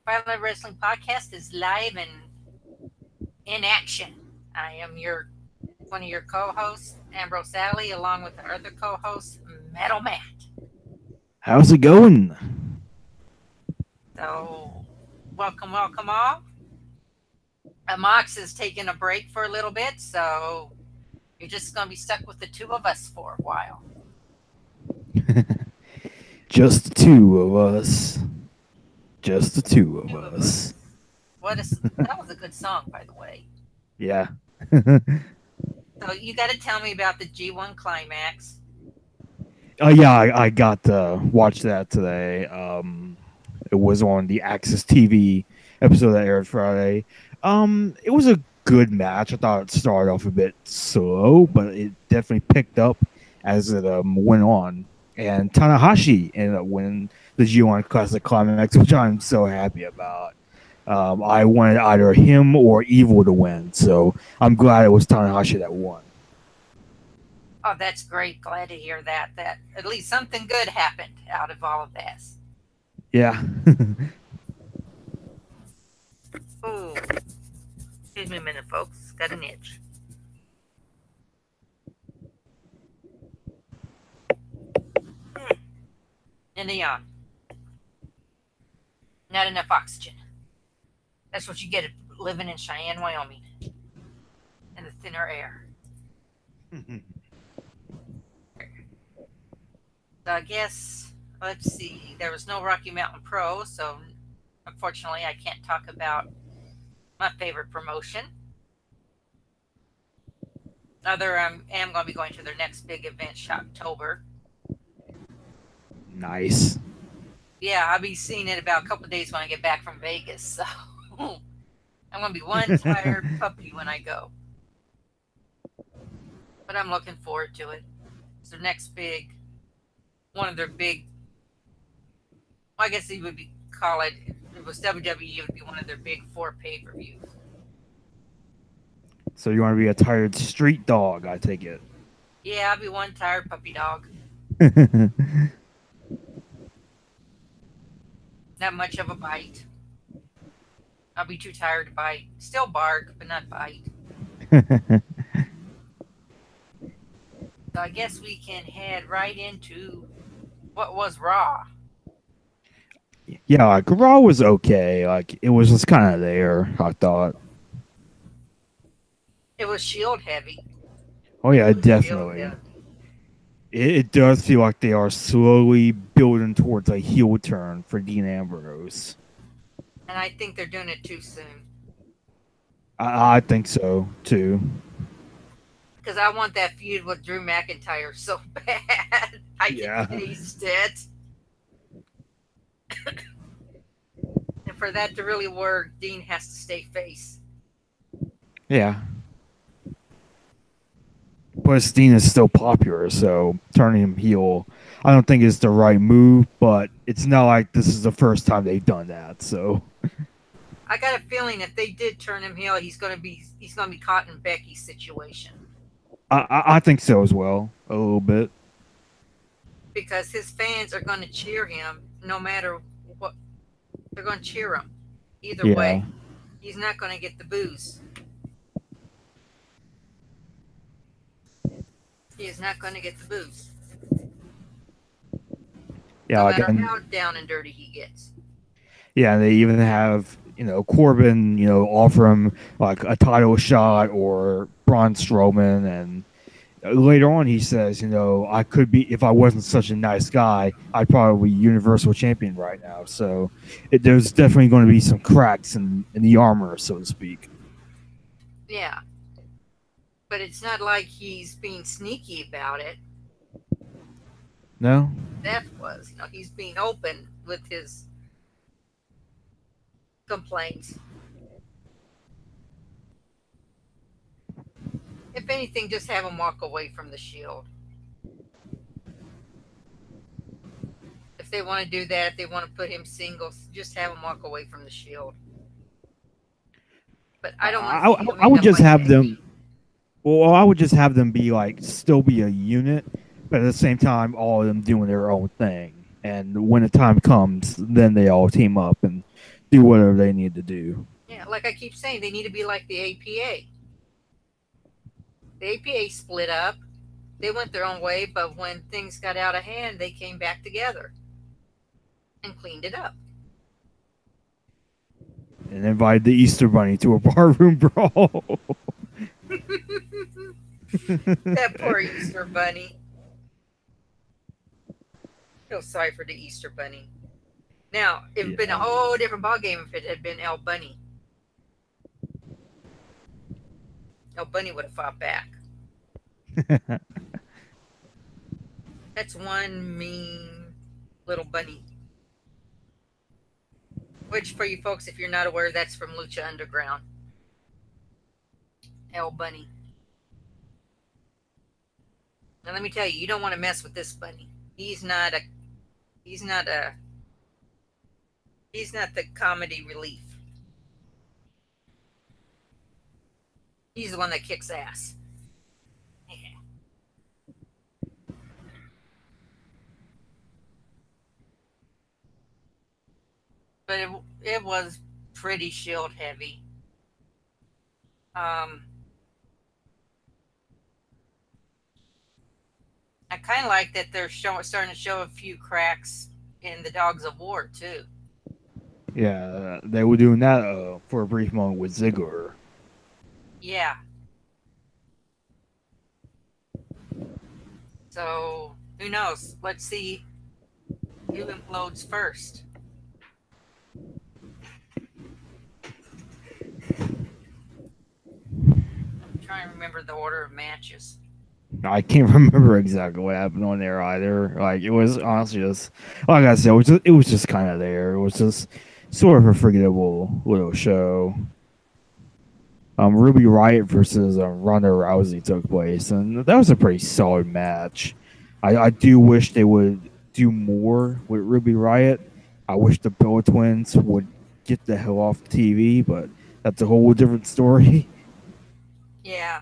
Violent Wrestling Podcast is live and in action. I am your one of your co-hosts, Ambrose Alley, along with our other co-host, Metal Matt. How's it going? So, welcome all. Mox is taking a break for a little bit, so you're just going to be stuck with the two of us for a while. Just the two of us. Just the two of Two of us. us. That was a good song, by the way. Yeah. So you got to tell me about the G1 climax. Yeah, I got to watch that today. It was on the Access TV episode that aired Friday. It was a good match. I thought it started off a bit slow, but it definitely picked up as it went on. And Tanahashi ended up winning the G1 Classic Climax, which I'm so happy about. I wanted either him or Evil to win, so I'm glad it was Tanahashi that won. Oh, that's great. Glad to hear that. That at least something good happened out of all of this. Yeah. Ooh. Excuse me a minute, folks. Got an itch. In the yawn. Not enough oxygen. That's what you get living in Cheyenne, Wyoming. In the thinner air. So I guess, let's see. There was no Rocky Mountain Pro, so unfortunately I can't talk about my favorite promotion. Other, I am going to be going to their next big event, Shoptober. Nice. Yeah, I'll be seeing it about a couple of days when I get back from Vegas. So I'm going to be one tired puppy when I go. But I'm looking forward to it. It's their next one of their big, well, I guess you would call it, if it was WWE, it would be one of their big 4 pay-per-views. So you want to be a tired street dog, I take it. Yeah, I'll be one tired puppy dog. Not much of a bite. I'll be too tired to bite. Still bark, but not bite. So I guess we can head right into what was Raw. Yeah, like Raw was okay. Like it was just kind of there, I thought. It was Shield heavy. Oh yeah, It was Shield definitely. heavy. It does feel like they are slowly building towards a heel turn for Dean Ambrose. And I think they're doing it too soon. I think so too. Because I want that feud with Drew McIntyre so bad. I Yeah. can taste it. And for that to really work, Dean has to stay face. Yeah. Plus, Dean is still popular, so turning him heel, I don't think is the right move. But it's not like this is the first time they've done that. So I got a feeling if they did turn him heel, he's gonna be caught in Becky's situation. I think so as well, a little bit. Because his fans are gonna cheer him no matter what. They're gonna cheer him either Yeah. way. He's not gonna get the booze. He is not gonna get the booze. Yeah, No like, matter how down and dirty he gets. yeah, they even have Corbin, offer him like a title shot or Braun Strowman, and later on he says, I could be if I wasn't such a nice guy, I'd probably be Universal Champion right now. So there's definitely going to be some cracks in the armor, so to speak. Yeah. But it's not like he's being sneaky about it. No. That was, he's being open with his complaints. If anything, just have him walk away from the Shield. If they want to do that, if they want to put him singles, just have him walk away from the Shield. But I don't want to see him I would just like have them. Becky. Well, I would just have them be like still be a unit, but at the same time, all of them doing their own thing. And when the time comes, then they all team up and do whatever they need to do. Yeah, like I keep saying, they need to be like the APA. The APA split up. They went their own way, but when things got out of hand, they came back together and cleaned it up. And invite the Easter Bunny to a barroom brawl. That poor Easter Bunny. Feel sorry for the Easter Bunny. Now, it would have been a whole different ballgame if it had been El Bunny. El Bunny would have fought back. That's one mean little bunny. Which, for you folks, if you're not aware, that's from Lucha Underground. El Bunny. Now, let me tell you, you don't want to mess with this bunny. He's not the comedy relief. He's the one that kicks ass. Yeah. But it was pretty Shield heavy. I kind of like that they're starting to show a few cracks in the Dogs of War too. Yeah, they were doing that for a brief moment with Ziggler. Yeah. So who knows? Let's see who implodes first. I'm trying to remember the order of matches. I can't remember exactly what happened on there either. Like it was honestly just, like I said, it was just kind of there. It was just sort of a forgettable little show. Ruby Riott versus Ronda Rousey took place, and that was a pretty solid match. I do wish they would do more with Ruby Riott. I wish the Bella Twins would get the hell off TV, but that's a whole different story. Yeah.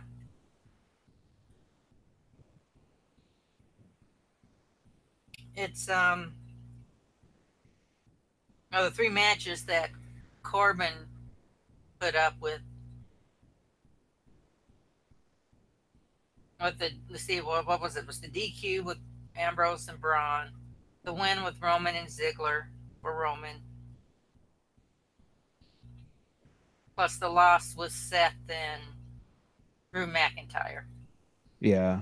It's the three matches that Corbin put up with the, let's see, what was it? It was the DQ with Ambrose and Braun, the win with Roman and Ziggler for Roman, plus the loss with Seth and Drew McIntyre. Yeah,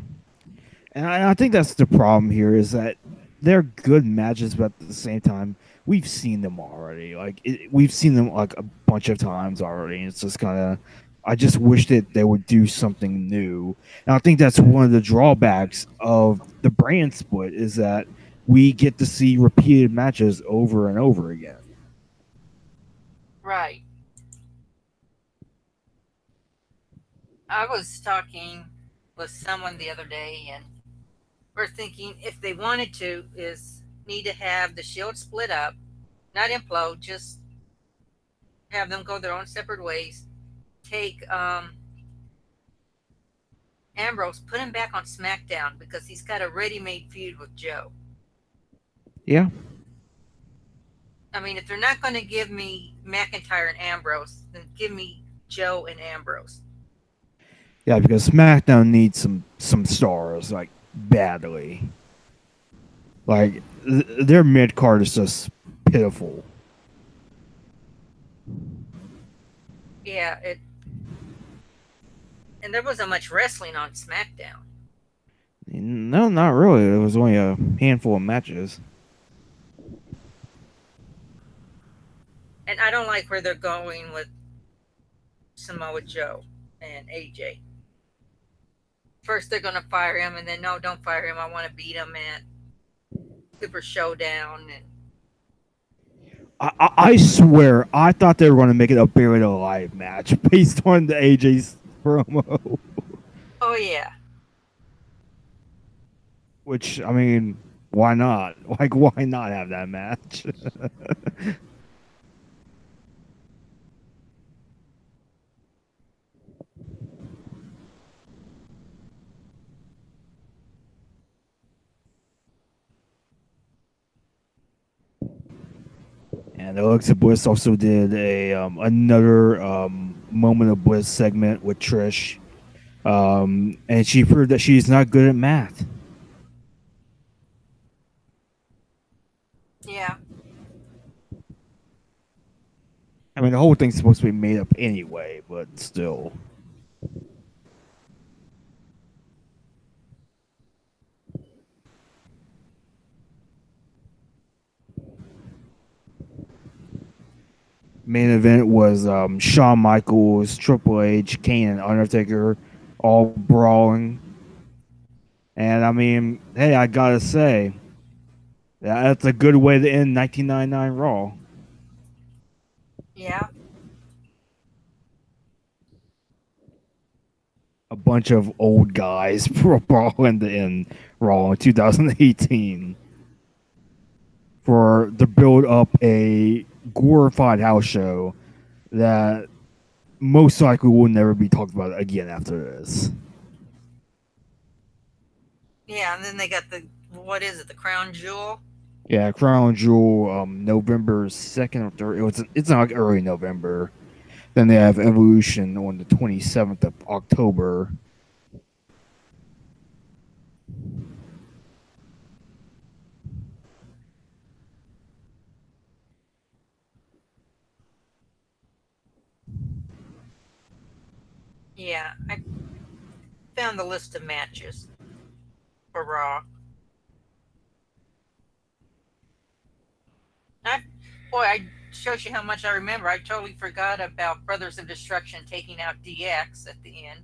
and I think that's the problem here is that they're good matches, but at the same time, we've seen them already. We've seen them like a bunch of times already. It's just kind of, I just wish that they would do something new. And I think that's one of the drawbacks of the brand split is that we get to see repeated matches over and over again. Right. I was talking with someone the other day, and we're thinking if they wanted to, is need to have the Shield split up, not implode, just have them go their own separate ways. Take Ambrose, put him back on SmackDown because he's got a ready-made feud with Joe. Yeah. I mean, if they're not going to give me McIntyre and Ambrose, then give me Joe and Ambrose. Yeah, because SmackDown needs some stars like badly. Like their mid card is just pitiful. Yeah, and there wasn't much wrestling on SmackDown. No, not really. It was only a handful of matches. And I don't like where they're going with Samoa Joe and AJ. First they're going to fire him, and then no, don't fire him. I want to beat him at Super Showdown. And I swear, I thought they were going to make it a Buried Alive match based on the AJ's promo. Oh, yeah. Which, I mean, why not? Like, why not have that match? And Alexa Bliss also did a another Moment of Bliss segment with Trish, and she proved that she's not good at math. Yeah. I mean, the whole thing's supposed to be made up anyway, but still. Main event was Shawn Michaels, Triple H, Kane, and Undertaker all brawling. And I mean, hey, I gotta say, that's a good way to end 1999 Raw. Yeah. A bunch of old guys brawling to end Raw in 2018 for to build up a glorified house show that most likely will never be talked about again after this. Yeah. And then they got what is it? The Crown Jewel? Yeah, Crown Jewel, November 2nd or 3rd. It's not like early November. Then they have Evolution on the 27th of October. Yeah. I found the list of matches for Raw. I, boy, I shows you how much I remember. I totally forgot about Brothers of Destruction taking out DX at the end.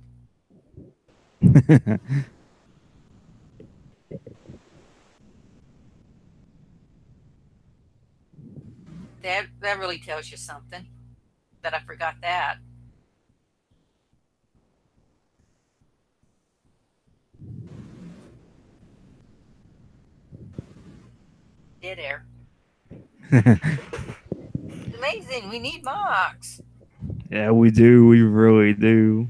That really tells you something that I forgot that. Dead air. Amazing. We need Mox. Yeah, we do. We really do.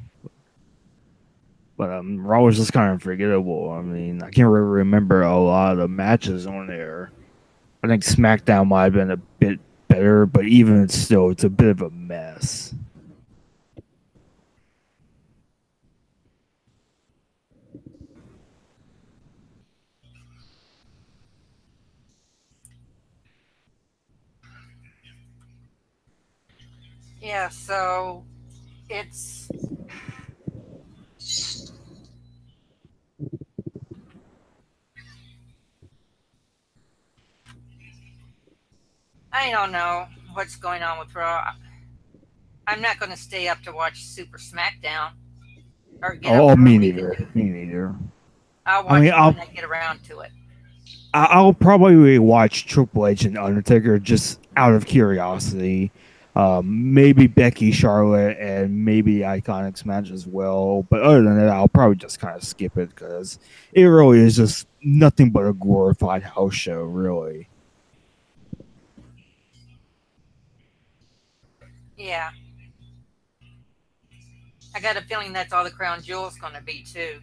But Raw was just kind of forgettable. I mean, I can't really remember a lot of the matches on there. I think SmackDown might have been a bit better, but even still, it's a bit of a mess. Yeah, so it's I don't know what's going on with Raw. I'm not going to stay up to watch Super SmackDown or get up Oh, me early to do neither. it. Me neither. I'll I mean, watch it when I get around to it. I'll probably watch Triple H and Undertaker just out of curiosity. Maybe Becky, Charlotte, and maybe Iconics match as well. But other than that, I'll probably just kind of skip it because it really is just nothing but a glorified house show, really. Yeah. I got a feeling that's all the Crown Jewel's going to be, too.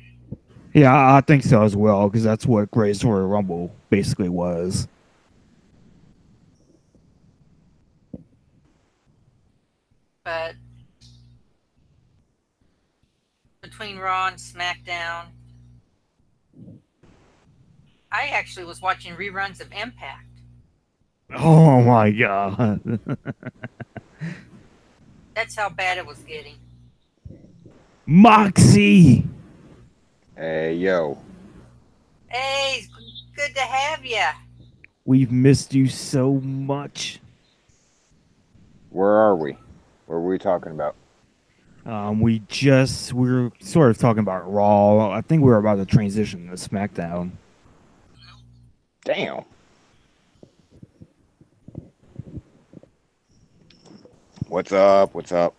Yeah, I think so as well because that's what Greatest Royal Rumble basically was. But between Raw and SmackDown, I actually was watching reruns of Impact. Oh my god. That's how bad it was getting. Moxie! Hey, yo. Hey, it's good to have you. We've missed you so much. Where are we? What are we talking about? We were sort of talking about Raw. I think we were about to transition to SmackDown. Damn. What's up? What's up?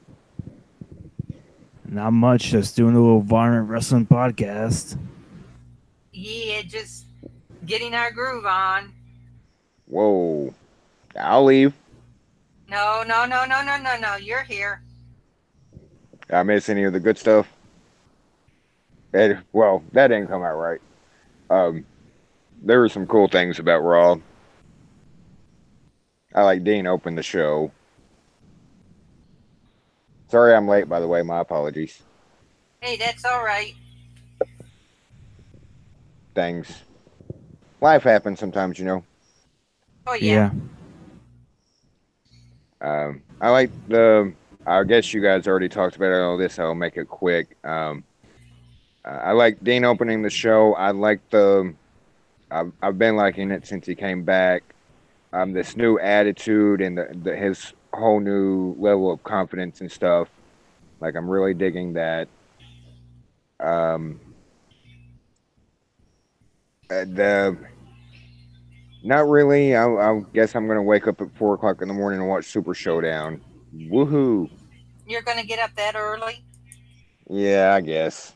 Not much, just doing a little violent wrestling podcast. Yeah, just getting our groove on. Whoa. I'll leave. No. You're here. Did I miss any of the good stuff? Well, that didn't come out right. There were some cool things about Raw. I like Dean opened the show. Sorry I'm late, by the way. My apologies. Hey, that's all right. Things. Life happens sometimes, you know. Oh yeah. I like the. I guess you guys already talked about all this. I'll make it quick. I like Dean opening the show. I like the. I've been liking it since he came back. This new attitude and his whole new level of confidence and stuff. Like I'm really digging that. Um, the Not really. I guess I'm gonna wake up at 4 o'clock in the morning and watch Super Showdown. Woohoo! You're gonna get up that early? Yeah, I guess.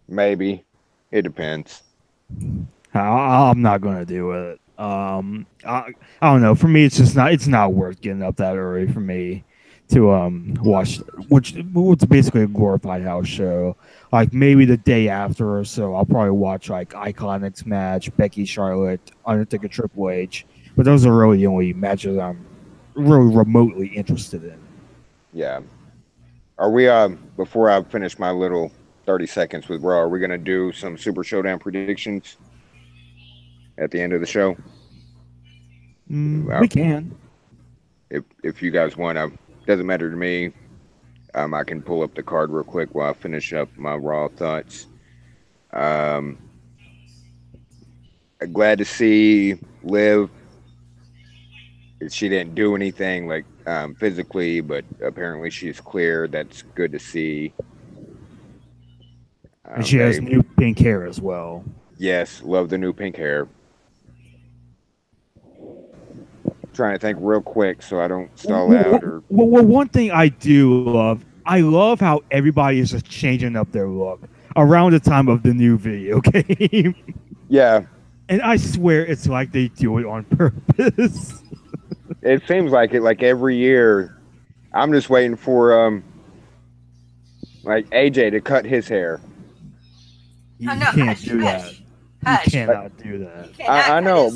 Maybe. It depends. I'm not gonna do it. I don't know. For me, it's not worth getting up that early for me to watch what's basically a glorified house show. Like maybe the day after or so, I'll probably watch like Iconics match, Becky, Charlotte, Undertaker, Triple H. But those are really the only matches I'm really remotely interested in. Yeah. Are we before I finish my little 30 seconds with Raw, are we gonna do some Super Showdown predictions at the end of the show? We can. If you guys want, doesn't matter to me. I can pull up the card real quick while I finish up my Raw thoughts. Glad to see Liv. She didn't do anything like physically, but apparently she's clear. That's good to see. And she has new pink hair as well. Yes, love the new pink hair. Trying to think real quick so I don't stall out. Well, one thing I do love, I love how everybody is just changing up their look around the time of the new video game. Yeah. And I swear it's like they do it on purpose. It seems like it, like every year. I'm just waiting for like AJ to cut his hair. You Oh, no, can't do that. Hush. You cannot do that. I know,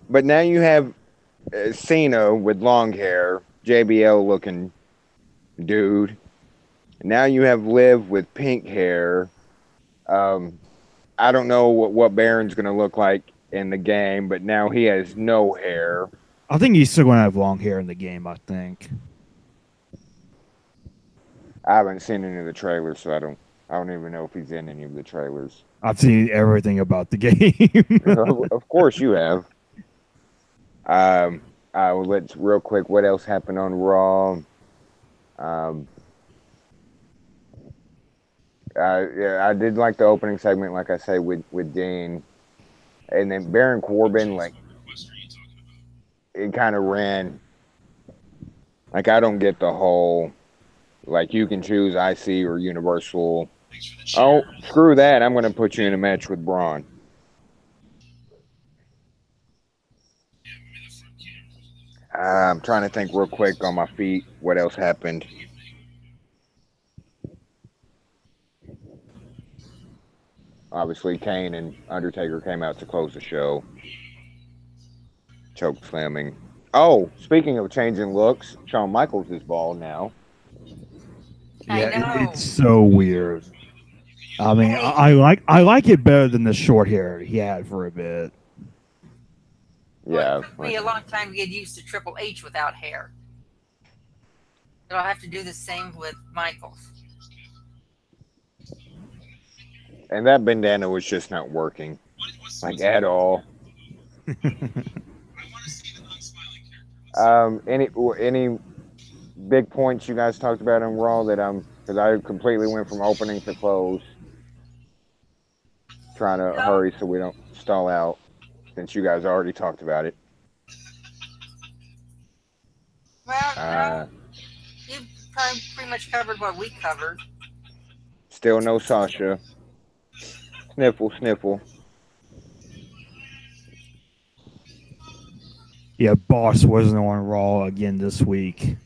but now you have Cena with long hair, JBL looking dude. Now you have Liv with pink hair. I don't know what Baron's going to look like in the game, but now he has no hair. I think he's still going to have long hair in the game, I think. I haven't seen any of the trailers, so I don't even know if he's in any of the trailers. I've seen everything about the game. Of course you have. Let's real quick. What else happened on Raw? Yeah, I did like the opening segment, like I say, with Dean, and then Baron Corbin. Like, it kind of ran. Like, I don't get the whole, like, you can choose IC or Universal. Oh, screw that! I'm going to put you in a match with Braun. I'm trying to think real quick on my feet what else happened. Obviously, Kane and Undertaker came out to close the show. Choke slamming. Oh, speaking of changing looks, Shawn Michaels is bald now. Yeah, it's so weird. I mean, I like it better than the short hair he had for a bit. Yeah. It took me a long time to get used to Triple H without hair. But I'll have to do the same with Michaels. And that bandana was just not working, like at all. Any big points you guys talked about on Raw that because I completely went from opening to close, trying to hurry so we don't stall out, since you guys already talked about it. Well, you pretty much covered what we covered. Still no Sasha. Sniffle, sniffle. Yeah, Boss wasn't on Raw again this week.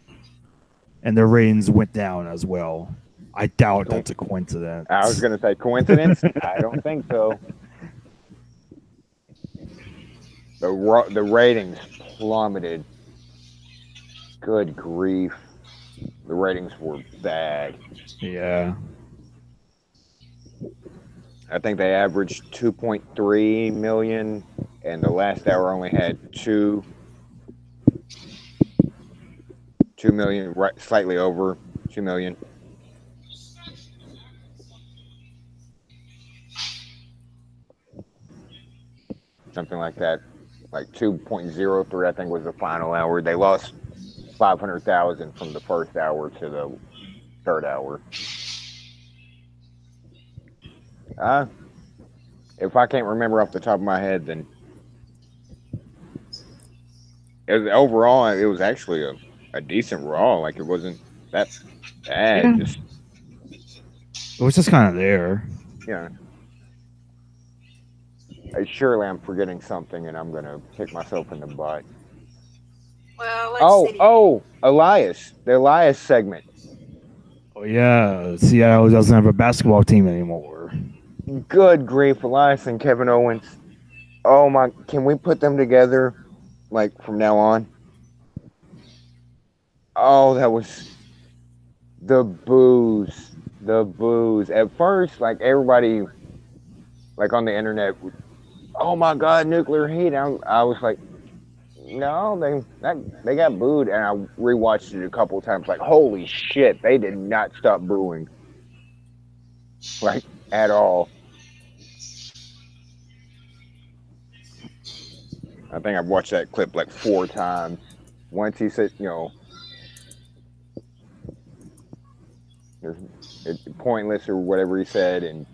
And the ratings went down as well. I doubt that's a coincidence. I was going to say coincidence. I don't think so. The ratings plummeted. Good grief. The ratings were bad. Yeah. I think they averaged 2.3 million, and the last hour only had 2 million, right, slightly over 2 million. Something like that. Like 2.03, I think, was the final hour. They lost 500,000 from the first hour to the third hour. If I can't remember off the top of my head, then overall it was actually a decent Raw. Like, it wasn't that bad. Yeah. Just It was just kind of there. yeah. Surely I'm forgetting something, and I'm gonna kick myself in the butt. Well, let's see. Elias, the Elias segment. Oh yeah, Seattle doesn't have a basketball team anymore. Good grief, Elias and Kevin Owens. Oh my! Can we put them together, like, from now on? Oh, that was the booze. The booze. At first, like, everybody, like, on the internet, oh my God, nuclear heat. I was like, no, they got booed, and I rewatched it a couple of times. Like, holy shit, they did not stop booing, like, at all. I think I've watched that clip like 4 times. Once he said, it's pointless or whatever he said, and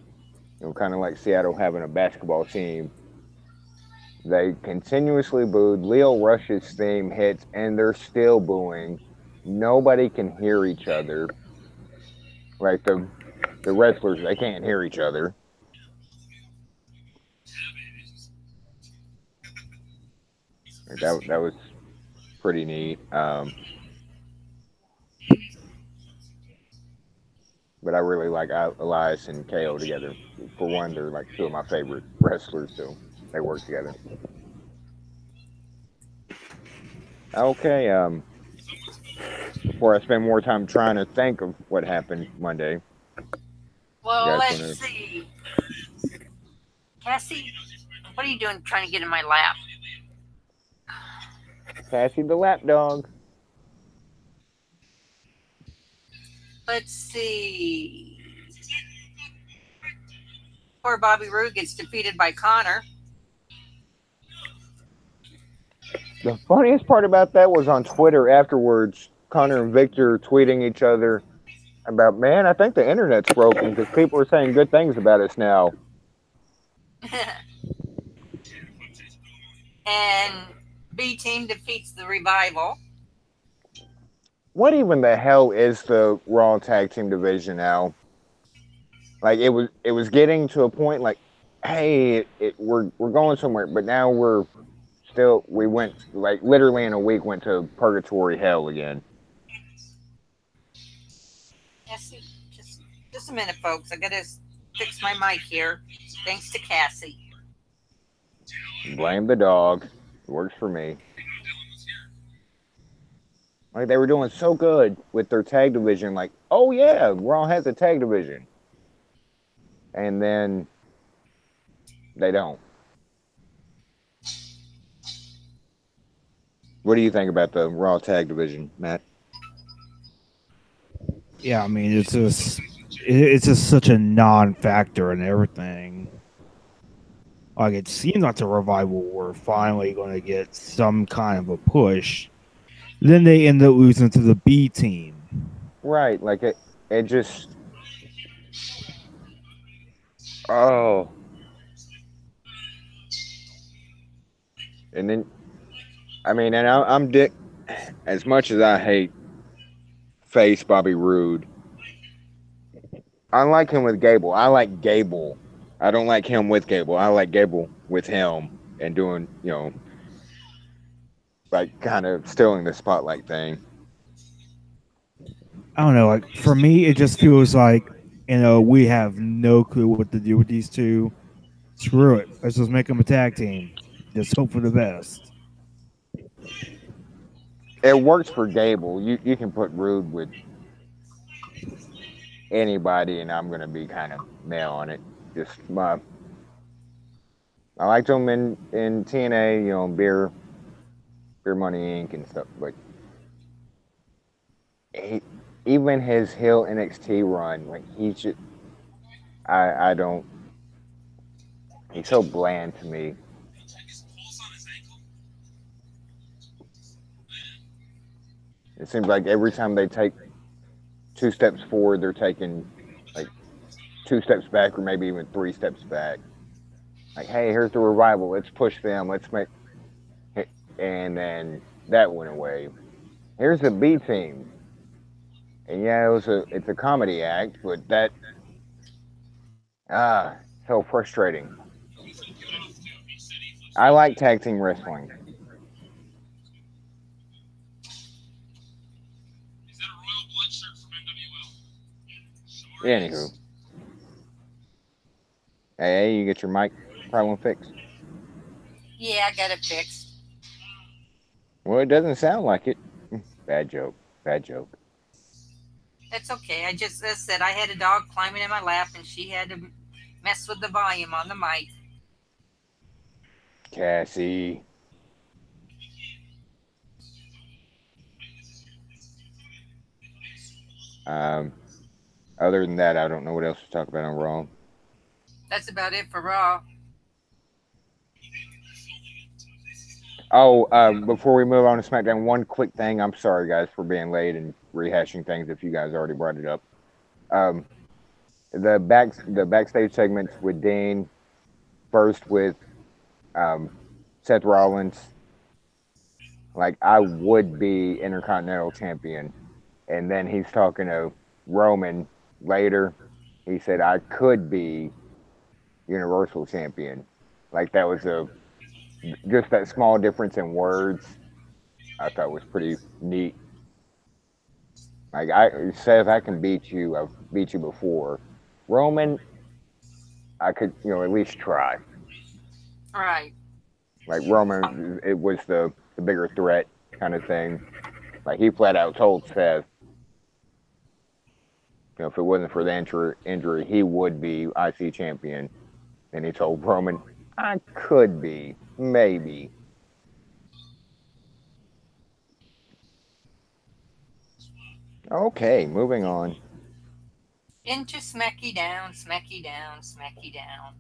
kind of like Seattle having a basketball team. They continuously booed. Leo Rush's theme hits, and they're still booing. Nobody can hear each other. Like, the wrestlers, they can't hear each other. That was pretty neat. But I really like Elias and KO together. For one, they're like 2 of my favorite wrestlers, so they work together. Okay, before I spend more time trying to think of what happened Monday. Well, let's see. Cassie, what are you doing trying to get in my lap? Cassie the lap dog. Let's see. Poor Bobby Roode gets defeated by Connor. The funniest part about that was on Twitter afterwards, Connor and Victor tweeting each other about, man, I think the internet's broken because people are saying good things about us now. And B Team defeats the Revival. What even the hell is the Raw Tag Team division now? Like, it was getting to a point like, hey, we're going somewhere, but now we went, like, literally in a week went to purgatory hell again. Yes, just a minute, folks. I gotta fix my mic here. Thanks to Cassie. Blame the dog. It works for me. Like, they were doing so good with their tag division. Like, oh yeah, Raw has a tag division. And then they don't. What do you think about the Raw tag division, Matt? Yeah, I mean, it's just such a non-factor in everything. Like, it seems like the Revival were finally going to get some kind of a push. Then they end up losing to the B Team. Right, like it just. Oh. And then, I mean, and I'm Dick. As much as I hate face Bobby Roode, I like him with Gable. I like Gable. I don't like him with Gable. I like Gable with him and doing, like, kind of stealing the spotlight thing. I don't know. Like, for me, it just feels like, we have no clue what to do with these two. Screw it. Let's just make them a tag team. Just hope for the best. It works for Gable. You can put Rude with anybody, and I'm gonna be kind of male on it. Just I liked him in TNA, you know, Beer Money Inc. and stuff, but even his heel NXT run, like he should. I don't. He's so bland to me. It seems like every time they take 2 steps forward, they're taking like 2 steps back, or maybe even 3 steps back. Like, hey, here's the revival. Let's push them. Let's make. And then that went away. Here's the B team. And yeah, it's a comedy act, but that so frustrating. I like tag team wrestling. Anywho, hey, you get your mic problem fixed? Yeah, I got it fixed. Well, it doesn't sound like it. Bad joke. Bad joke. That's okay. I just said I had a dog climbing in my lap, and she had to mess with the volume on the mic. Cassie. Other than that, I don't know what else to talk about on Raw. That's about it for Raw. Oh, before we move on to SmackDown, one quick thing. I'm sorry, guys, for being late and rehashing things if you guys already brought it up. The backstage segments with Dean, first with Seth Rollins. Like, I would be Intercontinental Champion. And then he's talking to Roman later. He said, I could be Universal Champion. Like, that was just that small difference in words I thought was pretty neat. Like, Seth, I can beat you. I've beat you before. Roman, I could, at least try. All right. Like, Roman, it was the bigger threat kind of thing. Like, he flat out told Seth, if it wasn't for the injury, he would be IC champion. And he told Roman, I could be, maybe. Okay, moving on. Into Smacky Down, Smacky Down, Smacky Down.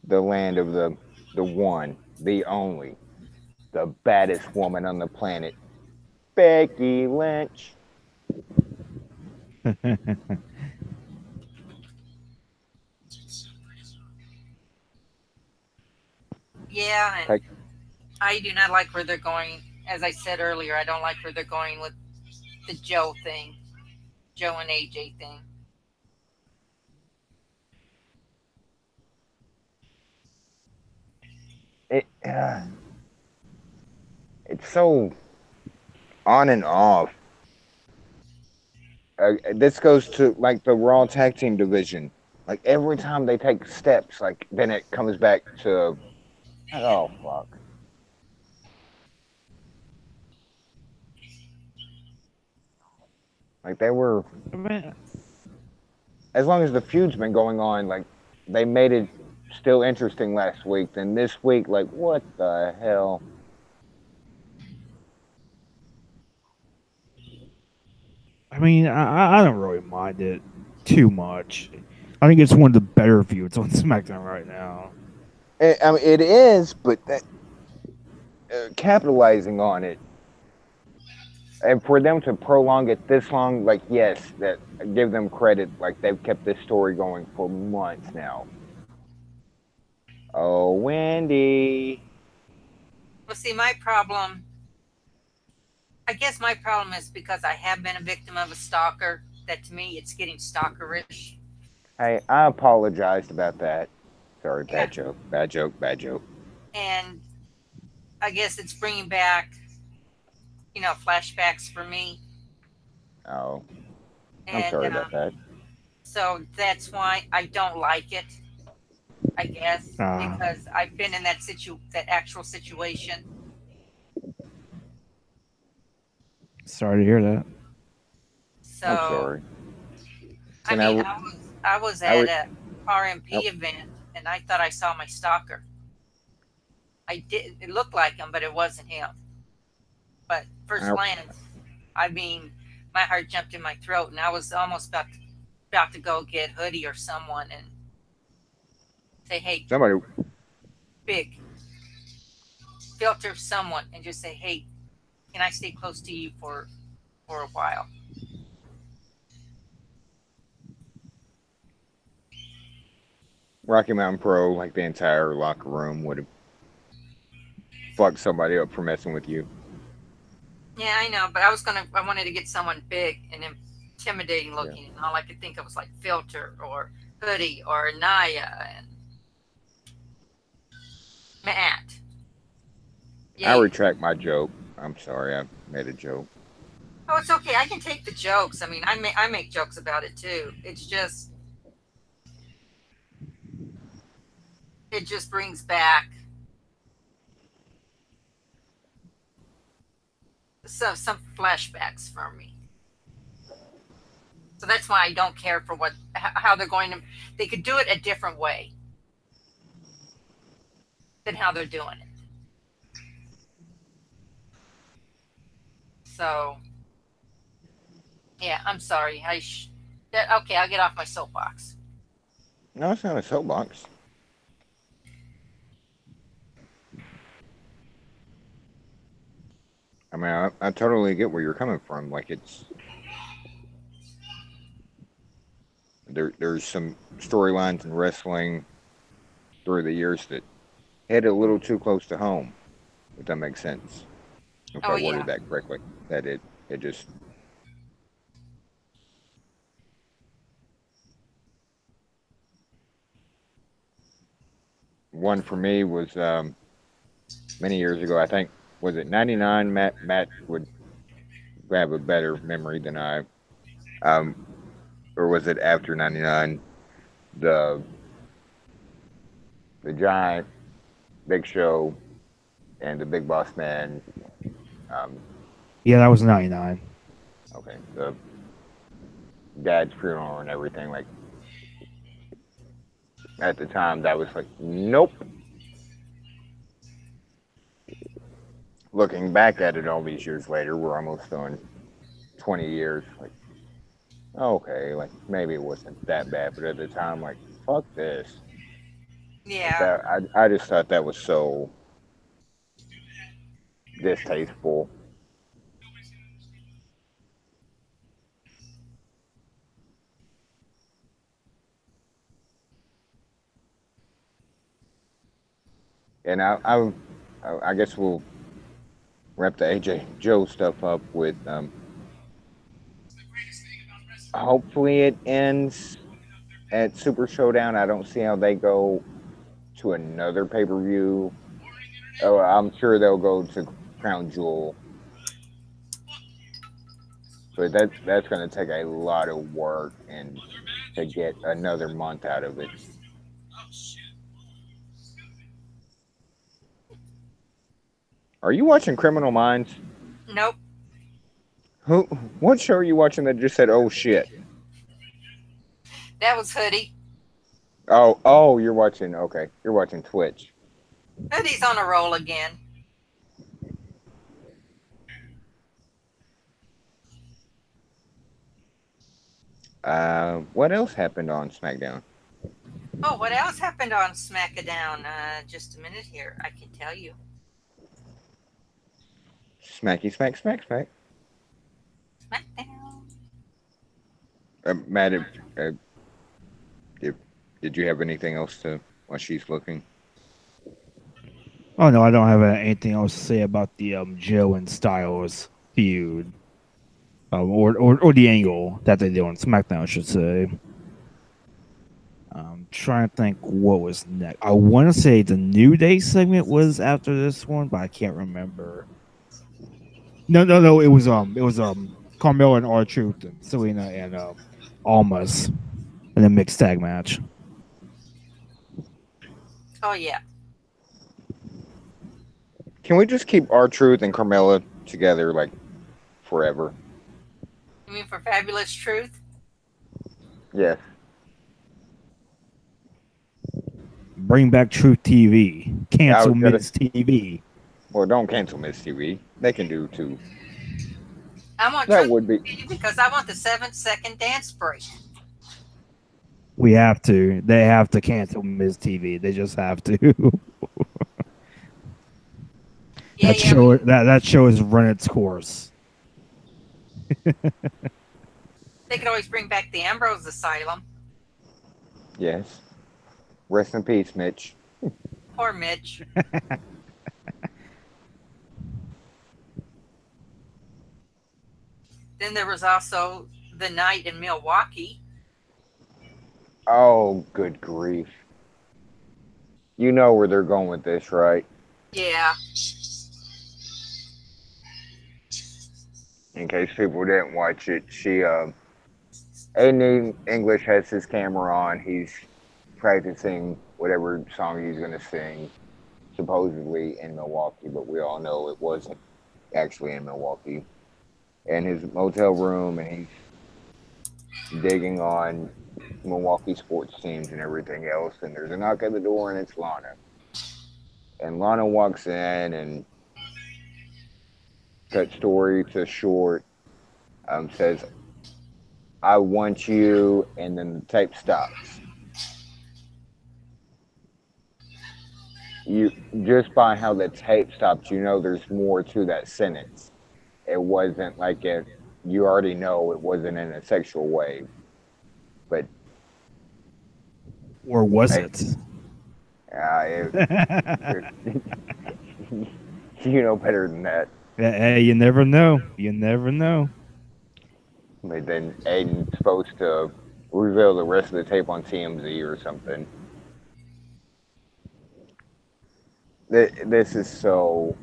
The land of the one, the only, the baddest woman on the planet, Becky Lynch. Yeah, and I do not like where they're going. As I said earlier, I don't like where they're going with the Joe thing, Joe and AJ thing. It's so on and off. This goes to like the Raw tag team division. Like every time they take steps, like then it comes back to, oh fuck. Like they were, as long as the feud's been going on, like they made it still interesting last week. Then this week, like what the hell? I mean, I don't really mind it too much. I think it's one of the better feuds on SmackDown right now. I mean, it is, but capitalizing on it, and for them to prolong it this long, like yes, that give them credit. Like they've kept this story going for months now. Oh, Wendy. Well, see, I guess my problem is because I have been a victim of a stalker, that to me it's getting stalkerish. Hey, I apologized about that. Sorry, bad joke, bad joke, bad joke. And I guess it's bringing back, flashbacks for me. Oh, I'm sorry about that. So that's why I don't like it. I guess, Ah. because I've been in that actual situation. Sorry to hear that. I'm So, sorry. I So mean, now, I was I at would, a I, RMP event and I thought I saw my stalker. I did. It looked like him, but it wasn't him. But first I, glance, I mean, my heart jumped in my throat, and I was almost about to go get Hoodie or someone and say, "Hey, somebody, big filter someone," and just say, "Hey, can I stay close to you for a while?" Rocky Mountain Pro, like the entire locker room would have fucked somebody up for messing with you. Yeah, I know, but I wanted to get someone big and intimidating Yeah. looking, and all I could think of was like Filter or Hoodie or Naya and Matt. I Yeah. retract my joke. I'm sorry, I made a joke. Oh, it's okay. I can take the jokes. I mean, I make jokes about it too. It just brings back some flashbacks for me. So that's why I don't care for how they're going to. They could do it a different way than how they're doing it. So yeah, I'm sorry. Okay, I'll get off my soapbox. No, it's not a soapbox. I mean, I totally get where you're coming from. Like there's some storylines in wrestling through the years that hit a little too close to home. If that makes sense. If I Oh worded yeah, that correctly, that it just one for me was many years ago. I think was it '99. Matt would have a better memory than I. Um, or was it after '99? The the Giant, Big Show, and the Big Boss Man. Um, Yeah, that was 99. okay, the dad's funeral and everything. Like at the time, that was like, nope. Looking back at it all these years later, we're almost on 20 years. Like, okay, like maybe it wasn't that bad, but at the time, like, fuck this. Like yeah. that, I just thought that was so distasteful. And I guess we'll wrap the AJ Joe stuff up with hopefully it ends at Super Showdown. I don't see how they go to another pay per view. Oh, I'm sure they'll go to Crown Jewel, but that's going to take a lot of work and to get another month out of it. Are you watching Criminal Minds? Nope. Who? What show are you watching that just said, "Oh shit"? That was Hoodie. Oh, you're watching. Okay, you're watching Twitch. Hoodie's on a roll again. What else happened on SmackDown? Oh, what else happened on SmackDown? Just a minute here. I can tell you. Smacky smack smack smack. SmackDown. Matt, uh, if, did you have anything else to while she's looking? Oh no, I don't have anything else to say about the Joe and Styles feud, or the angle that they did on SmackDown, I should say. Trying to think what was next. I want to say the New Day segment was after this one, but I can't remember. No. It was Carmella and R-Truth and Selena and Almas in a mixed tag match. Oh yeah. Can we just keep R-Truth and Carmella together like forever? You mean for Fabulous Truth? Yes. Bring back Truth TV. I Cancel was gonna. Miz TV. Well, don't cancel Miss TV. They can do too. I want That Truth would be. because I want the 7-second dance break. We have to. They have to cancel Miz TV. They just have to. Yeah, that yeah. show. That show has run its course. They could always bring back the Ambrose Asylum. Yes. Rest in peace, Mitch. Poor Mitch. Then there was also the night in Milwaukee. Oh, good grief. You know where they're going with this, right? Yeah. In case people didn't watch it, Aiden English has his camera on. He's practicing whatever song he's going to sing, supposedly in Milwaukee, but we all know it wasn't actually in Milwaukee. In his motel room, and he's digging on Milwaukee sports teams and everything else. And there's a knock at the door, and it's Lana. And Lana walks in, and cut story to short, says, "I want you," and then the tape stops. You just by how the tape stops, you know there's more to that sentence. It wasn't like you already know it wasn't in a sexual way, but Or was it? You know better than that. Hey, you never know. You never know. But then Aiden's supposed to reveal the rest of the tape on TMZ or something. This is so.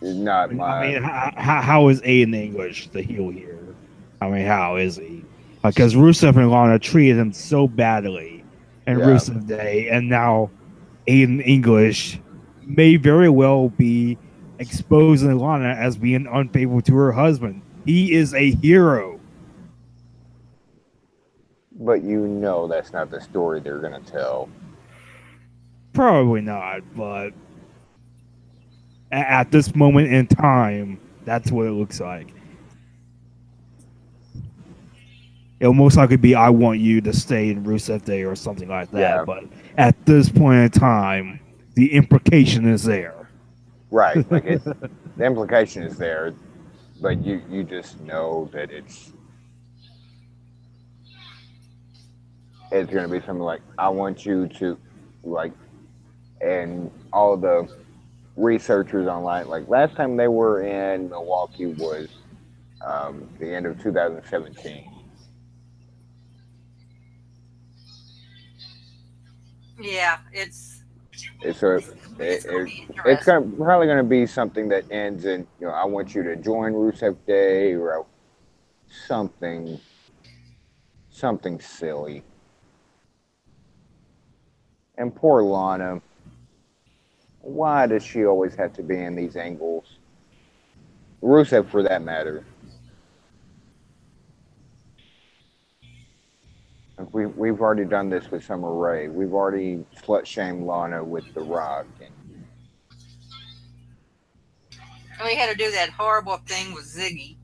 Not my. I mean, how is Aiden English the heel here? I mean, how is he? Because Rusev and Lana treated him so badly in Yeah. Rusev Day, and now Aiden English may very well be exposing Lana as being unfaithful to her husband. He is a hero. But you know that's not the story they're gonna tell. Probably not, but at this moment in time, that's what it looks like. It'll most likely be "I want you to stay in Rusev Day" or something like that. Yeah. But at this point in time, the implication is there. Right. Like the implication is there, but you just know that it's gonna be something like, "I want you to," like, and all the researchers online, like last time they were in Milwaukee was the end of 2017. Yeah, it's So gonna be it's interesting. probably going to be something that ends in, "I want you to join Rusev Day," or something silly. And poor Lana, why does she always have to be in these angles? Rusev, for that matter. We've already done this with Summer Rae. We've already slut shamed Lana with The Rock. And we had to do that horrible thing with Ziggy.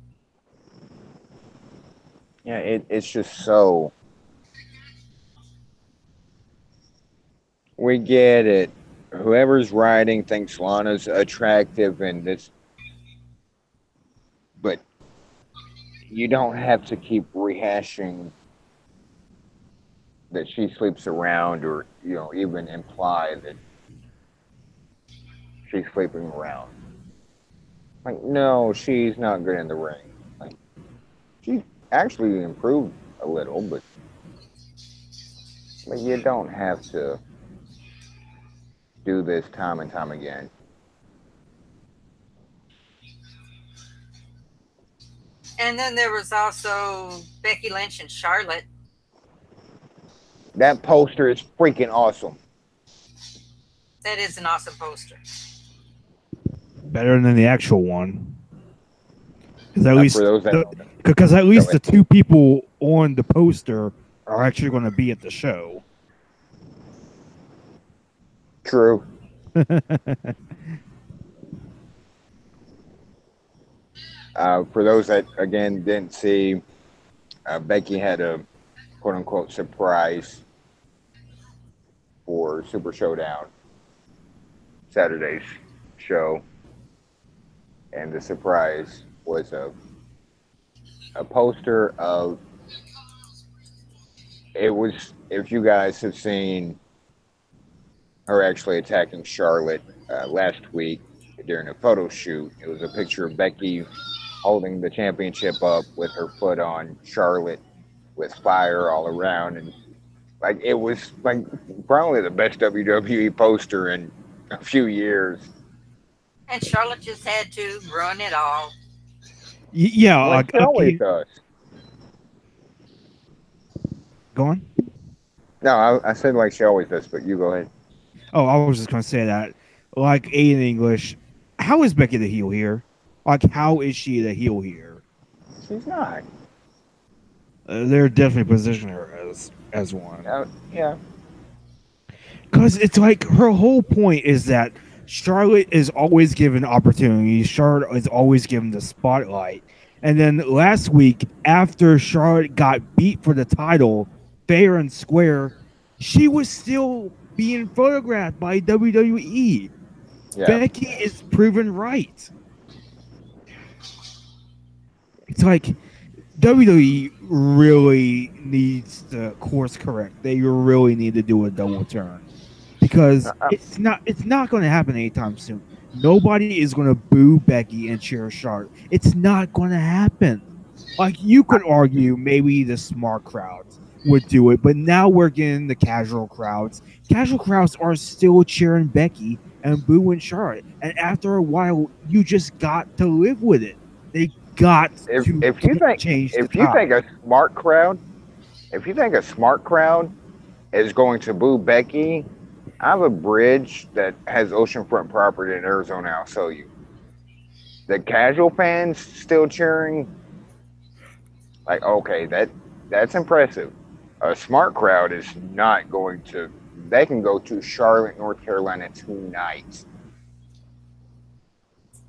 Yeah, it's just so. We get it. Whoever's writing thinks Lana's attractive and this, but you don't have to keep rehashing that she sleeps around, or even imply that she's sleeping around. Like, no, she's not good in the ring. Like, she's actually improved a little, but you don't have to do this time and time again. And then there was also Becky Lynch and Charlotte. That poster is freaking awesome. That is an awesome poster. Better than the actual one. Because at For least those that don't know. because at least Go the ahead. two people on the poster are actually going to be at the show. True. For those that again didn't see, Becky had a quote unquote surprise for Super Showdown Saturday's show, and the surprise was a poster of it was if you guys have seen her actually attacking Charlotte last week during a photo shoot. It was a picture of Becky holding the championship up with her foot on Charlotte with fire all around, and like it was like probably the best WWE poster in a few years. And Charlotte just had to run it all. Yeah, Like she always does. go on. No, I said like she always does, but you go ahead. Oh, I was just going to say that. Like Aiden English, how is Becky the heel here? Like, how is she the heel here? She's not. They're definitely positioning her as one. Yeah. Because it's like her whole point is that Charlotte is always given opportunities. Charlotte is always given the spotlight. And then last week, after Charlotte got beat for the title, fair and square, she was still being photographed by WWE. Yeah. Becky is proven right. It's like WWE really needs to course correct. They really need to do a double turn because it's not going to happen anytime soon. Nobody is going to boo Becky and cheer Charlotte. It's not going to happen. Like you could argue maybe the smart crowds would do it, but now we're getting the casual crowds. Casual crowds are still cheering Becky and booing Charlotte, and after a while, you just got to live with it. They got If to you think change the if you think tide. a smart crowd, if you think a smart crowd is going to boo Becky, I have a bridge that has oceanfront property in Arizona. I'll sell you. The casual fans still cheering. Like, okay, that's impressive. A smart crowd is not going to. They can go to Charlotte, North Carolina tonight.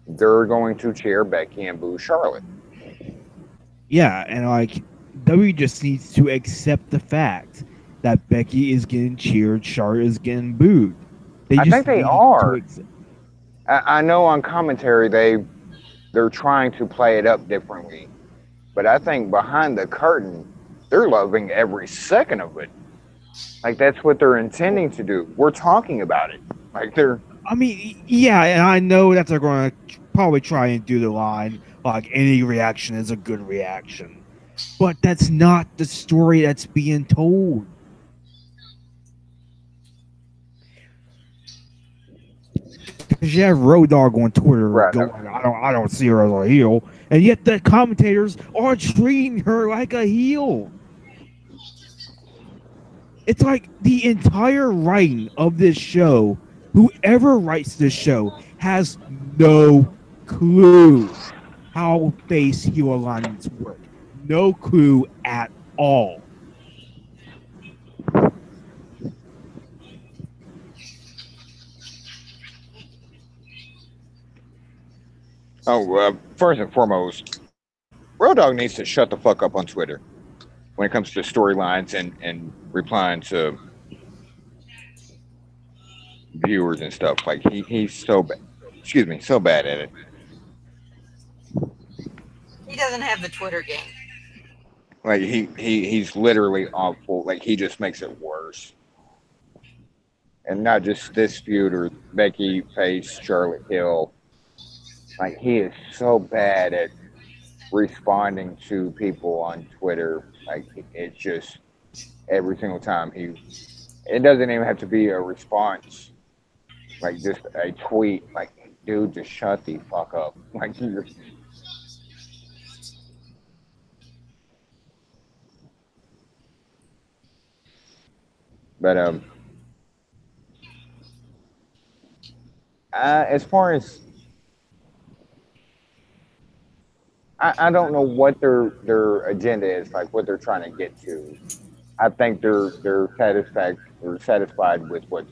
They're going to cheer Becky and boo Charlotte. Yeah, and like W just needs to accept the fact that Becky is getting cheered, Charlotte is getting booed. I think they need are. to accept. I know on commentary they're trying to play it up differently, but I think behind the curtain they're loving every second of it. Like that's what they're intending to do. We're talking about it. Like they're. I mean, yeah, and I know that they're going to probably try and do the line like any reaction is a good reaction, but that's not the story that's being told. Because you have Road Dogg on Twitter Right. going, I don't see her as a heel, and yet the commentators are treating her like a heel. It's like the entire writing of this show, whoever writes this show has no clue how face heel alignments work. No clue at all. First and foremost, Road Dogg needs to shut the fuck up on Twitter when it comes to storylines and replying to viewers and stuff. Like he's so bad. Excuse me, so bad at it. He doesn't have the Twitter game. Like he's literally awful. Like he just makes it worse. And not just this feud or Becky face Charlotte Hill. Like he is so bad at responding to people on Twitter. Like it's just every single time it doesn't even have to be a response. Like just a tweet. Like dude, just shut the fuck up. Like you're. But as far as I don't know what their agenda is, like what they're trying to get to. I think they're satisfied with what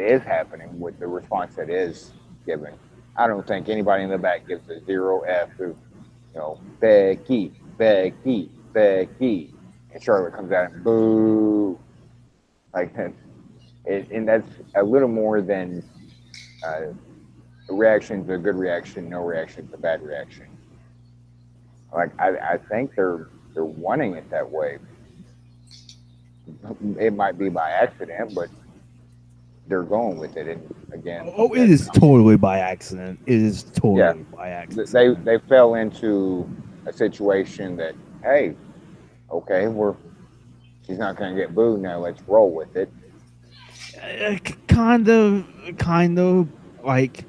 is happening with the response that is given. I don't think anybody in the back gives a zero F to, Becky, Becky, Becky, and Charlotte comes out and boo, like that. And that's a little more than uh, a reaction's a good reaction, no reaction's a bad reaction. Like I think they're wanting it that way. It might be by accident, but they're going with it. And again, Oh, it is totally by accident. It is totally by accident. they fell into a situation that, hey, okay, she's not going to get booed now. Let's roll with it. Kind of like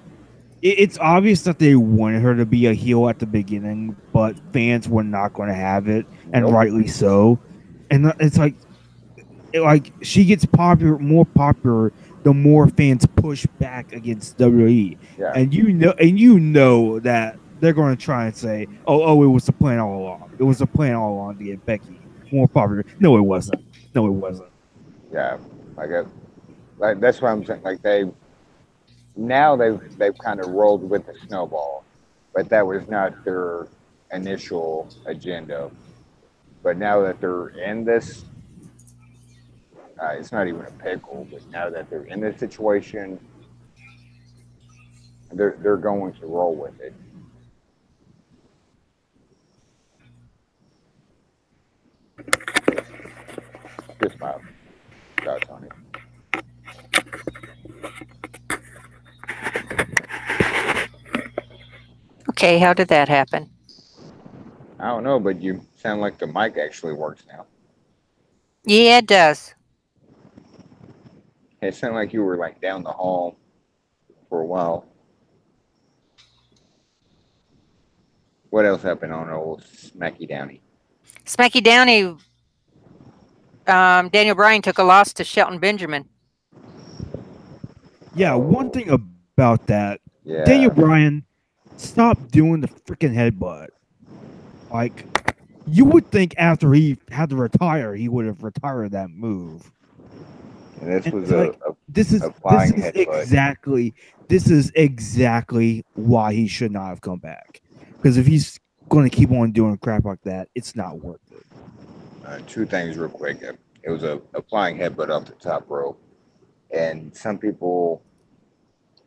it's obvious that they wanted her to be a heel at the beginning, but fans were not going to have it, and Nope. rightly so. And it's like she gets more popular, the more fans push back against WWE. Yeah. And you know that they're going to try and say, oh, it was the plan all along. It was the plan all along to get Becky more popular. No, it wasn't. Yeah, like that's what I'm saying. Like they've kind of rolled with the snowball, but that was not their initial agenda. But now that they're in this, it's not even a pickle. But now that they're in this situation, they're going to roll with it. Just my thoughts on it. Okay, how did that happen? I don't know, but you sound like the mic actually works now. Yeah, it does. It sounded like you were like down the hall for a while. What else happened on old Smacky Downey? Smacky Downey, Daniel Bryan took a loss to Shelton Benjamin. Yeah, one thing about that, Yeah. Daniel Bryan, stop doing the freaking headbutt. Like, you would think after he had to retire, he would have retired that move. And this And was this is flying headbutt. This is exactly why he should not have come back. Because if he's going to keep on doing crap like that, it's not worth it. Two things real quick. It was a flying headbutt off the top rope. And some people,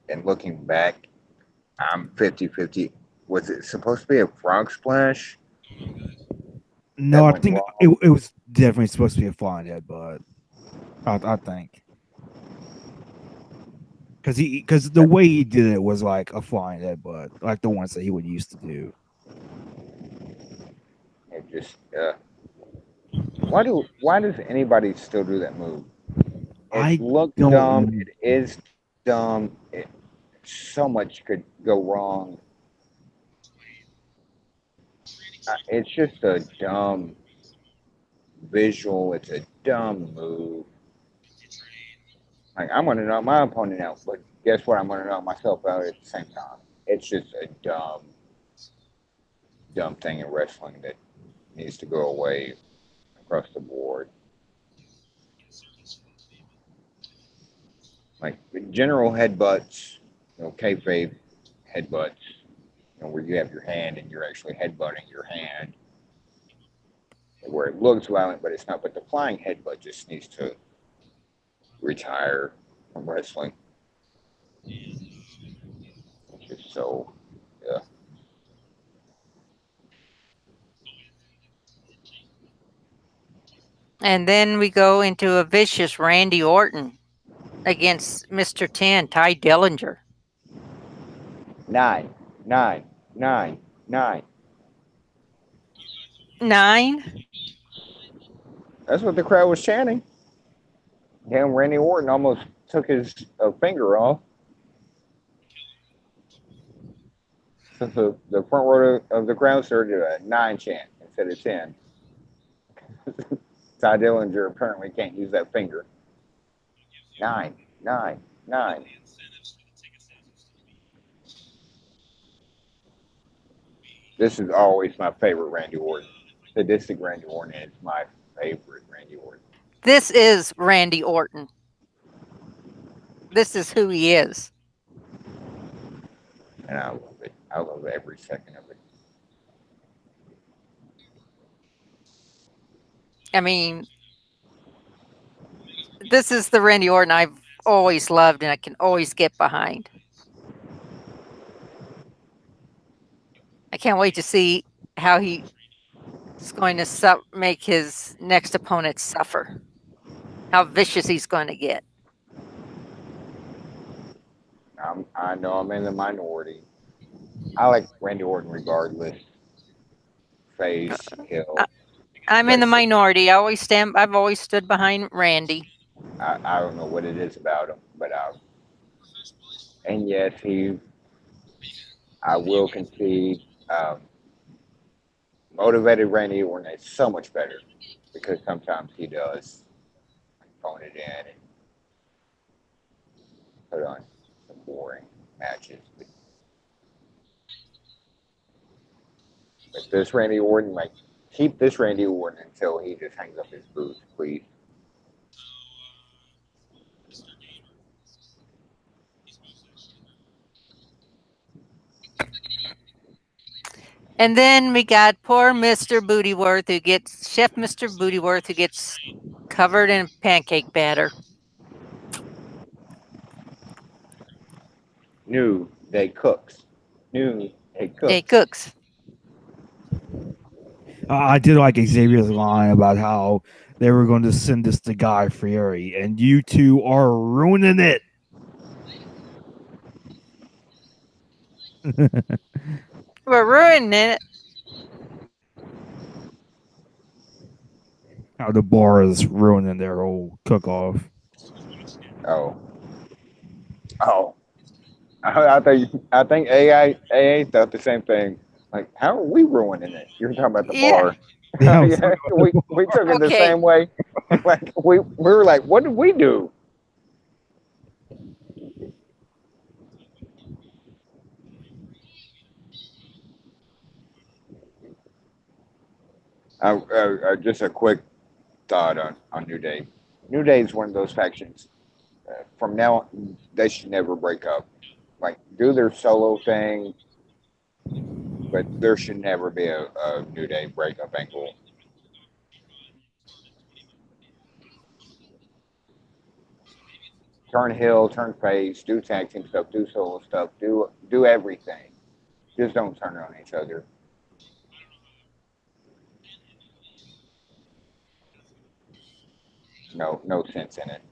and looking back, I'm 50-50. Was it supposed to be a frog splash? No, I went think wrong? it was definitely supposed to be a flying headbutt. I think. Because the way he did it was like a flying headbutt, like the ones that he would used to do. It just why does anybody still do that move? It looked don't dumb. know. It is dumb. So much could go wrong. It's just a dumb visual. It's a dumb move. Like I'm gonna knock my opponent out, but guess what? I'm gonna knock myself out at the same time. It's just a dumb thing in wrestling that needs to go away across the board. Like general headbutts, kayfabe headbutts, where you have your hand and you're actually headbutting your hand, where it looks violent, but it's not. But the flying headbutt just needs to retire from wrestling. It's just so, yeah. And then we go into a vicious Randy Orton against Mr. 10, Ty Dillinger. 9, 9, 9, 9. 9? That's what the crowd was chanting. Damn, Randy Orton almost took his finger off. So the front row of the crowd started a 9 chant instead of 10. Ty Dillinger apparently can't use that finger. 9, 9, 9. This is always my favorite Randy Orton. Sadistic Randy Orton is my favorite Randy Orton. This is Randy Orton. This is who he is. And I love it. I love every second of it. I mean, this is the Randy Orton I've always loved and I can always get behind. I can't wait to see how he's going to make his next opponent suffer. How vicious he's going to get. I know I'm in the minority. I like Randy Orton regardless. Face, kill. I'm in the minority. I've always stood behind Randy. I don't know what it is about him, but and yes, I will concede, motivated Randy Orton is so much better because sometimes he does phone it in and put on some boring matches. But this Randy Orton, like, keep this Randy Orton until he just hangs up his boots, please. And then we got poor Mr. Bootyworth Chef Mr. Bootyworth who gets covered in pancake batter. New Day Cooks. New Day Cooks. Day Cooks. I did like Xavier's line about how they were going to send this to Guy Fieri, and you two are ruining it. We're ruining it. How the bar is ruining their whole cook-off. Oh. I think AA thought the same thing. Like, how are we ruining it? You're talking about the bar. Yeah, Yeah, we took it the same way. Like we were like, what did we do? Just a quick thought on New Day. New Day is one of those factions. From now on, they should never break up. Like, do their solo thing, but there should never be a New Day breakup angle. Turn heel, turn face, do tag team stuff, do solo stuff, do everything. Just don't turn on each other. No sense in it.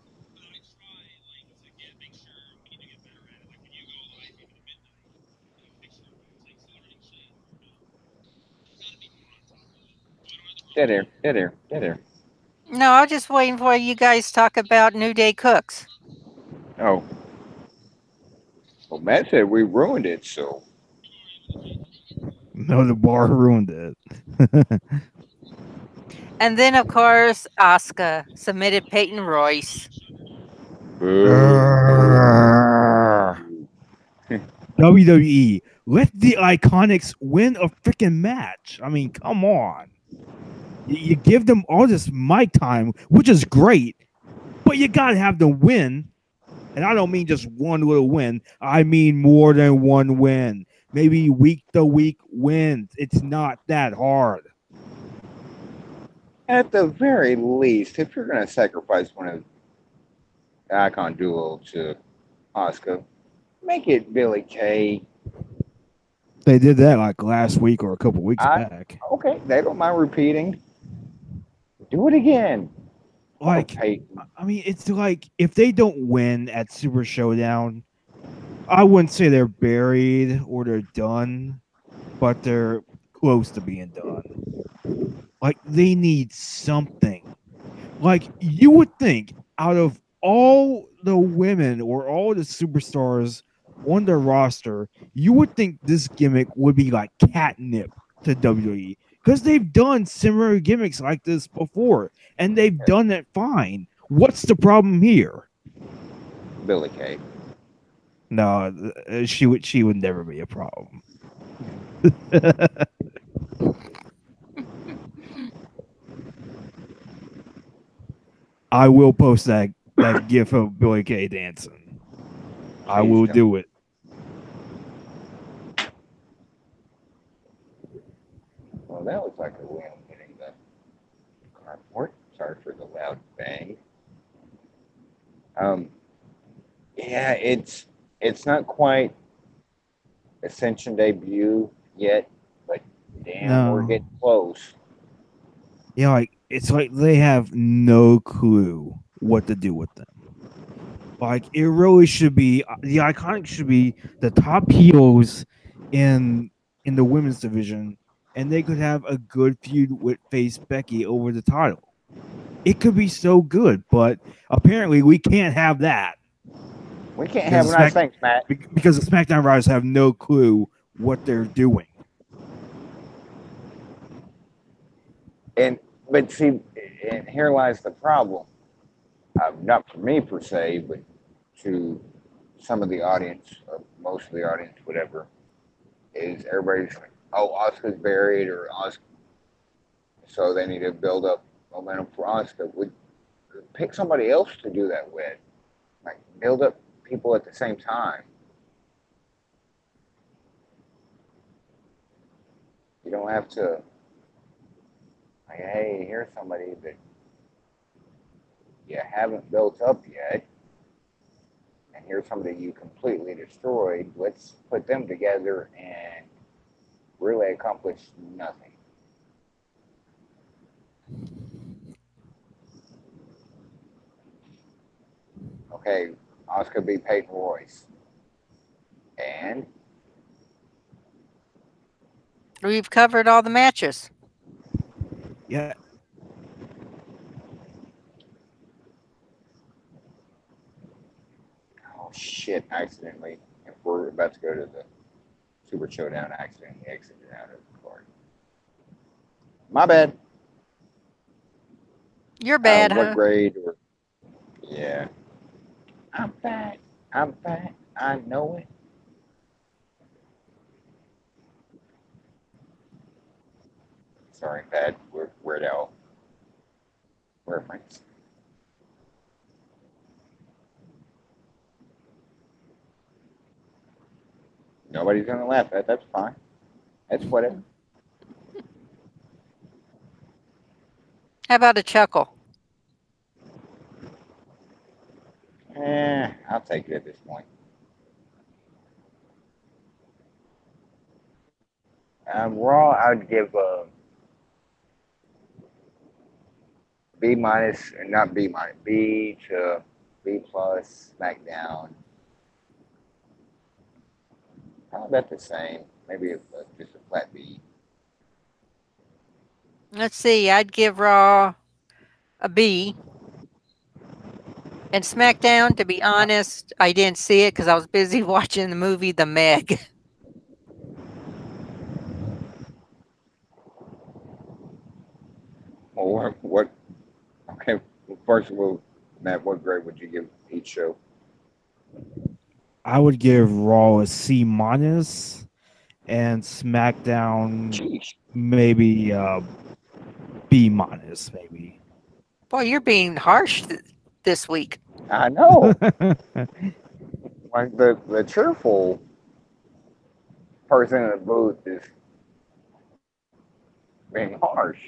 Dead air. No, I was just waiting for you guys to talk about New Day Cooks. Oh. Well, Matt said we ruined it, so. No, the bar ruined it. And then, of course, Asuka submitted Peyton Royce. WWE, let the Iconics win a freaking match. I mean, come on. You give them all this mic time, which is great, but you got to have them win. And I don't mean just one little win. I mean more than one win. Maybe week-to-week wins. It's not that hard. At the very least, if you're going to sacrifice one of the Icon duo to Asuka, make it Billy Kay. They did that like last week or a couple weeks back. Okay, they don't mind repeating. Do it again. Like, I mean, it's like if they don't win at Super Showdown, I wouldn't say they're buried or they're done, but they're close to being done. Like, they need something. Like, you would think out of all the women or all the superstars on their roster, you would think this gimmick would be like catnip to WWE. because they've done similar gimmicks like this before, and they've done it fine. What's the problem here? Billy Kay. No, she would never be a problem. I will post that gif of Billy Kay dancing. I will do it. Well, that was like a win hitting the cardboard. Sorry for the loud bang. Yeah, it's not quite Ascension debut yet, but damn, we're getting close. Yeah, like it's like they have no clue what to do with them. Like it really should be the Iconics should be the top heels in the women's division, and they could have a good feud with face Becky over the title. It could be so good, but apparently we can't have that. We can't have nice things, Matt, because the SmackDown writers have no clue what they're doing. But see, and here lies the problem. Not for me per se, but to some of the audience, or most of the audience, whatever, is everybody's like, oh, Asuka's buried, or Asuka, so they need to build up momentum for Asuka. Would pick somebody else to do that with, like build up people at the same time. You don't have to, like, hey, here's somebody that you haven't built up yet, and here's somebody you completely destroyed. Let's put them together and really accomplish nothing. Okay, Asuka beat Peyton Royce. And we've covered all the matches. Yeah. Oh shit, accidentally. If we're about to go to the Super Showdown, I accidentally exited out of the card. My bad. You're bad, what huh? grade? Or yeah. I'm fat. I'm fat. I know it. Sorry, Pat. Weird Al reference. Nobody's gonna laugh at. That's fine. That's whatever. How about a chuckle? I'll take it at this point. Raw, I'd give B minus, not B minus, B to B plus. SmackDown, probably about the same. Maybe just a flat B. Let's see. I'd give Raw a B. And SmackDown, to be honest, I didn't see it because I was busy watching the movie The Meg. Well, what? Okay, first of all, Matt, what grade would you give each show? I would give Raw a C minus, and SmackDown maybe B minus, maybe. Boy, you're being harsh this week. I know. Like the cheerful person in the booth is being harsh.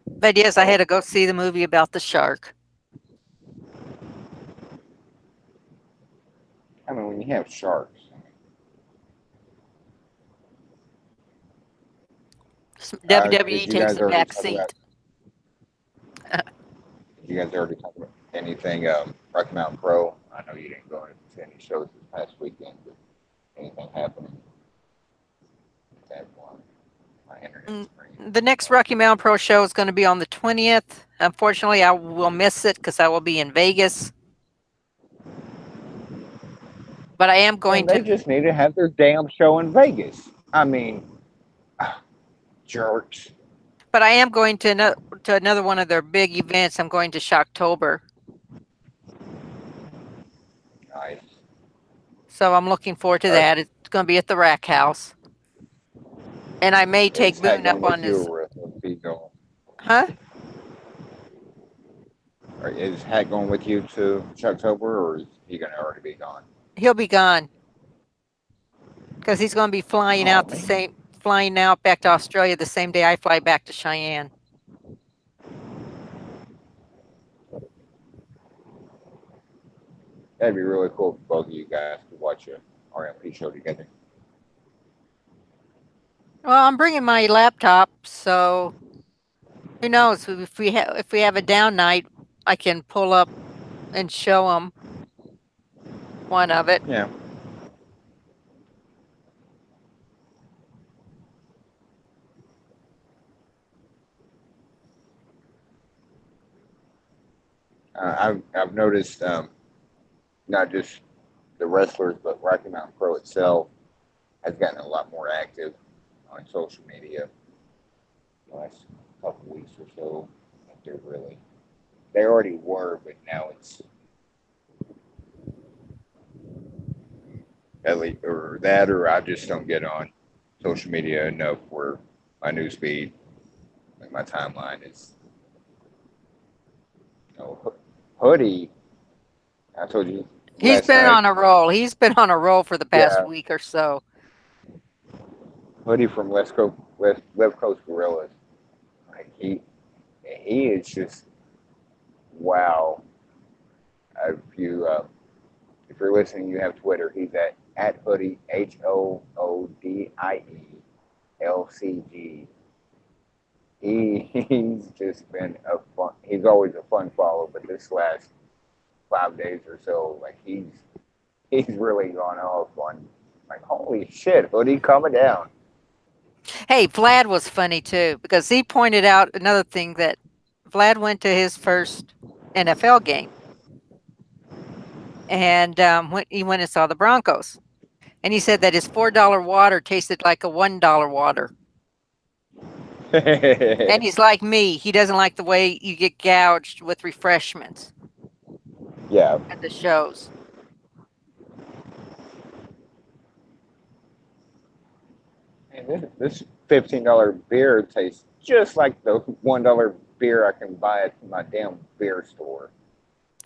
But yes, I had to go see the movie about the shark. I mean, when you have sharks. WWE takes the back seat. Did you guys already talk about anything? Rocky Mountain Pro. I know you didn't go to any shows this past weekend, but anything happening? The next Rocky Mountain Pro show is going to be on the 20th. Unfortunately, I will miss it because I will be in Vegas. But I am going And they to. just need to have their damn show in Vegas. I mean, jerks. But I am going to another one of their big events. I'm going to Shocktober. Nice. So I'm looking forward to that. It's going to be at the Rack House. And I may take Is Hat Boone up going on with you his. or will he go? Huh? Or is Hat going with you to Chucktober, or is he going to already be gone? He'll be gone. Because he's going to be flying Oh, out man. flying out back to Australia the same day I fly back to Cheyenne. That'd be really cool for both of you guys to watch a RMP show together. Well, I'm bringing my laptop, so who knows? If we have a down night, I can pull up and show them one of it. Yeah. I've noticed not just the wrestlers, but Rocky Mountain Pro itself has gotten a lot more active on social media the last couple weeks or so. They already were, but now it's at least, or that, or I just don't get on social media enough where my news feed, like my timeline is, Hoodie. I told you. He's been on a roll. He's been on a roll for the past week or so. Hoodie from Left Coast Gorillas. Like he is just wow. If you're listening, you have Twitter. He's at Hoodie HOODIELCG. He's just been he's always a fun follow, but this last 5 days or so, like he's really gone off on, like, holy shit, Hoodie coming down. Hey, Vlad was funny too, because he pointed out another thing, that Vlad went to his first NFL game, and he went and saw the Broncos, and he said that his $4 water tasted like a $1 water. And he's like me; he doesn't like the way you get gouged with refreshments. Yeah. At the shows. And this $15 beer tastes just like the $1 beer I can buy at my damn beer store.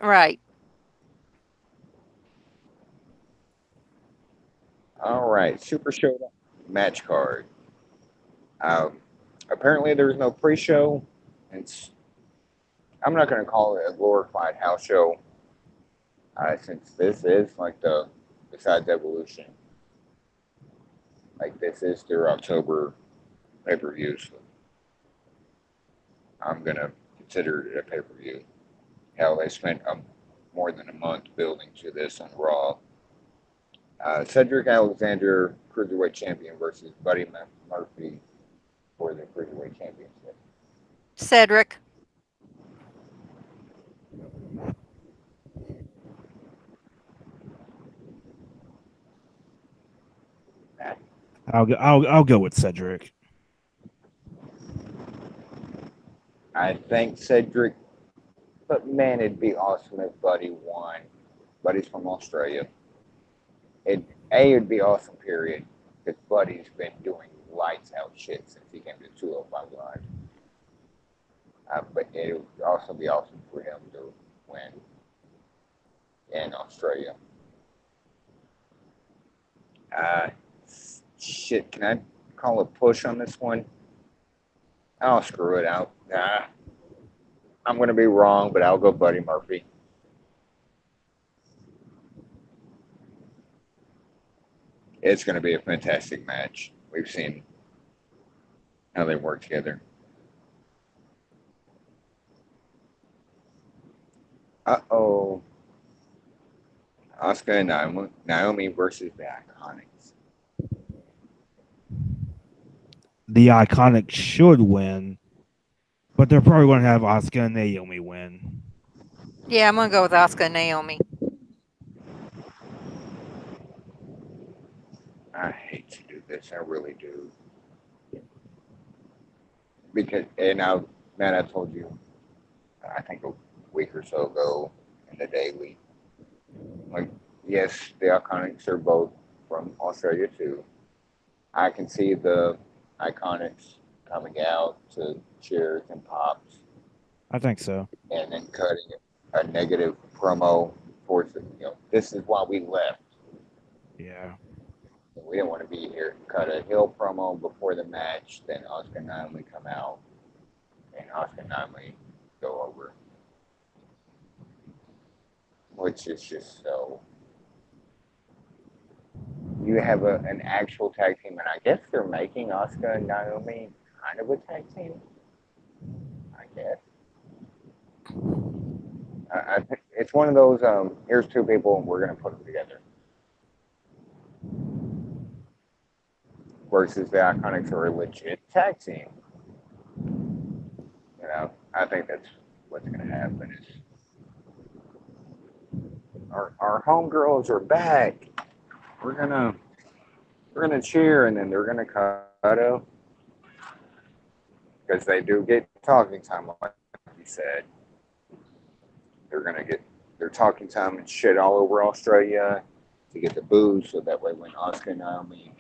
Right. All right, Super Showdown match card. Apparently, there's no pre-show. I'm not going to call it a glorified house show, since this is like besides Evolution. Like, this is their October pay-per-view, so I'm going to consider it a pay-per-view. Hell, they spent more than a month building to this on Raw. Cedric Alexander, Cruiserweight Champion, versus Buddy Murphy for the Cruiserweight Championship. Cedric. I'll go with Cedric. I think Cedric, but man, it'd be awesome if Buddy won. Buddy's from Australia. It'd be awesome, period, because Buddy's been doing lights out shit since he came to 205 Live. But it would also be awesome for him to win in Australia. Shit, can I call a push on this one? I'll screw it out. I'm going to be wrong, but I'll go Buddy Murphy. It's going to be a fantastic match. We've seen how they work together. Uh-oh. Asuka and Naomi versus the Iconics. The Iconics should win, but they're probably going to have Asuka and Naomi win. Yeah, I'm going to go with Asuka and Naomi. I hate to do this. I really do. Because, and I told you, I think a week or so ago in the daily, like, yes, the Iconics are both from Australia too. I can see the Iconics coming out to cheers and pops I think so. and then cutting a negative promo for, this is why we left. Yeah. We didn't want to be here. Cut a heel promo before the match, then Oscar and Naomi come out, and Oscar and Naomi go over, which is just so. You have an actual tag team, and I guess they're making Oscar and Naomi kind of a tag team. I guess. I think it's one of those. Here's two people, and we're gonna put them together. Versus the Iconics are a legit tag team. I think that's what's gonna happen. Is our homegirls are back. We're gonna cheer, and then they're gonna cut up because they do get talking time, like you said. They're gonna get their talking time and shit all over Australia to get the booze, so that way when Oscar and Naomi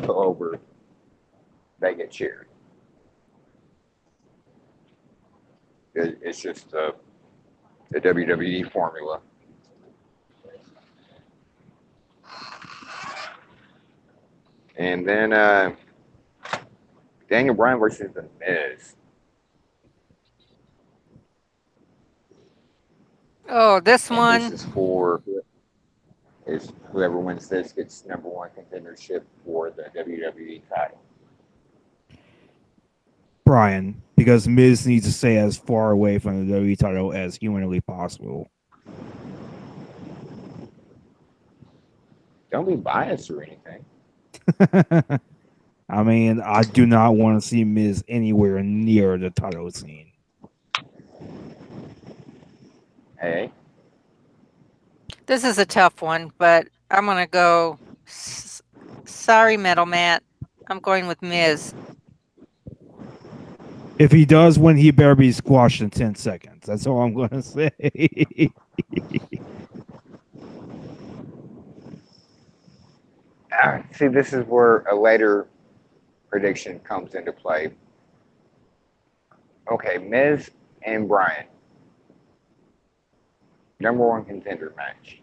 go over, they get cheered. It's just the WWE formula. And then Daniel Bryan versus The Miz. Oh, this And one. this is whoever wins this gets number one contendership for the WWE title. Brian, because Miz needs to stay as far away from the WWE title as humanly possible. Don't be biased or anything. I mean, I do not want to see Miz anywhere near the title scene. Hey, This is a tough one, but I'm gonna go. Sorry, Metal Matt. I'm going with Miz. If he does win, he better be squashed in 10 seconds. That's all I'm going to say. see, this is where a later prediction comes into play. Okay, Miz and Bryan, number one contender match.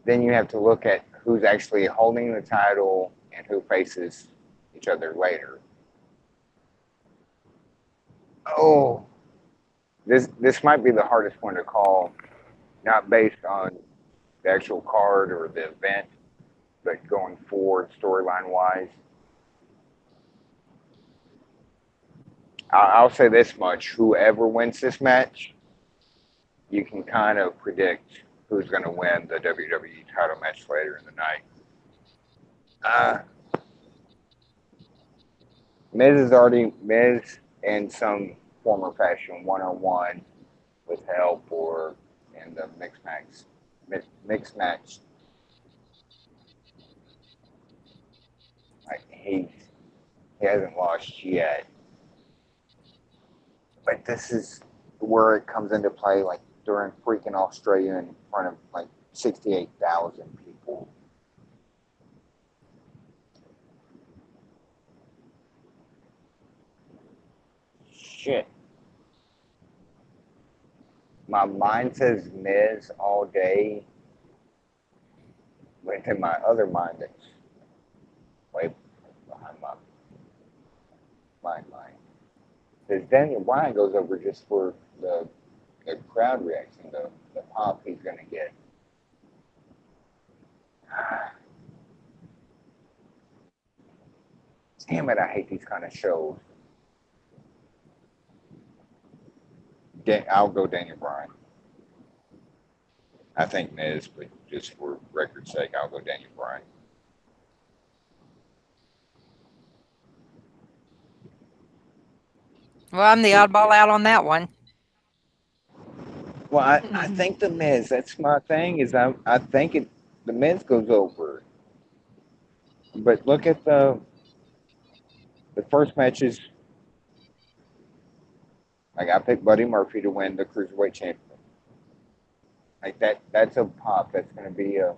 Then you have to look at who's actually holding the title and who faces each other later. Oh, this might be the hardest one to call, not based on the actual card or the event, but going forward storyline wise. I'll say this much: whoever wins this match, you can kind of predict who's going to win the WWE title match later in the night. Miz in some form or fashion, 1-on-1 with help or in the mixed match. Like he hasn't lost yet, but this is where it comes into play. Like during freaking Australia in front of like 68,000 people. Shit. My mind says Miz all day, but in my other mind, it's way behind my mind. Because Daniel Bryan goes over just for the crowd reaction, the pop he's going to get. Damn it, I hate these kind of shows. I'll go Daniel Bryan. I think Miz, but just for record's sake, I'll go Daniel Bryan. Well, I'm the oddball out on that one. Well, I think the Miz. That's my thing. Is I think the Miz goes over. but look at the first matches. Like I picked Buddy Murphy to win the cruiserweight championship. Like that's a pop. That's going to be a.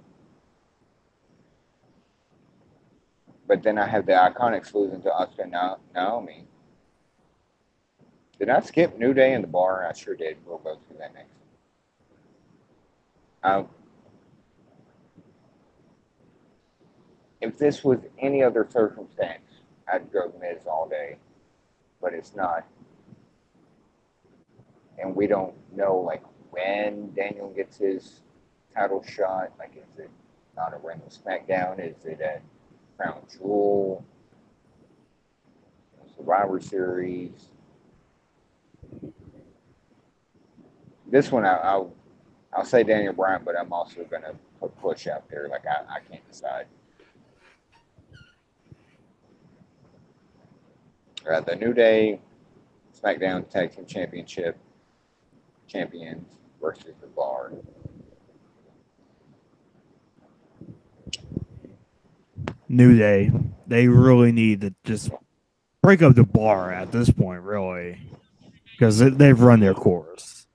But then I have the Iconics losing to Asuka and Naomi. Did I skip New Day in the bar? I sure did. We'll go through that next. Um, if this was any other circumstance, I'd go Miz all day, but it's not, and we don't know like when Daniel gets his title shot. Like, is it not a Ring of SmackDown? Is it at Crown Jewel? Survivor Series? This one, I'll say Daniel Bryan, but I'm also gonna put Push out there. Like I can't decide. The New Day SmackDown Tag Team Championship champions versus the Bar. New Day. They really need to just break up the Bar at this point, really, because they've run their course.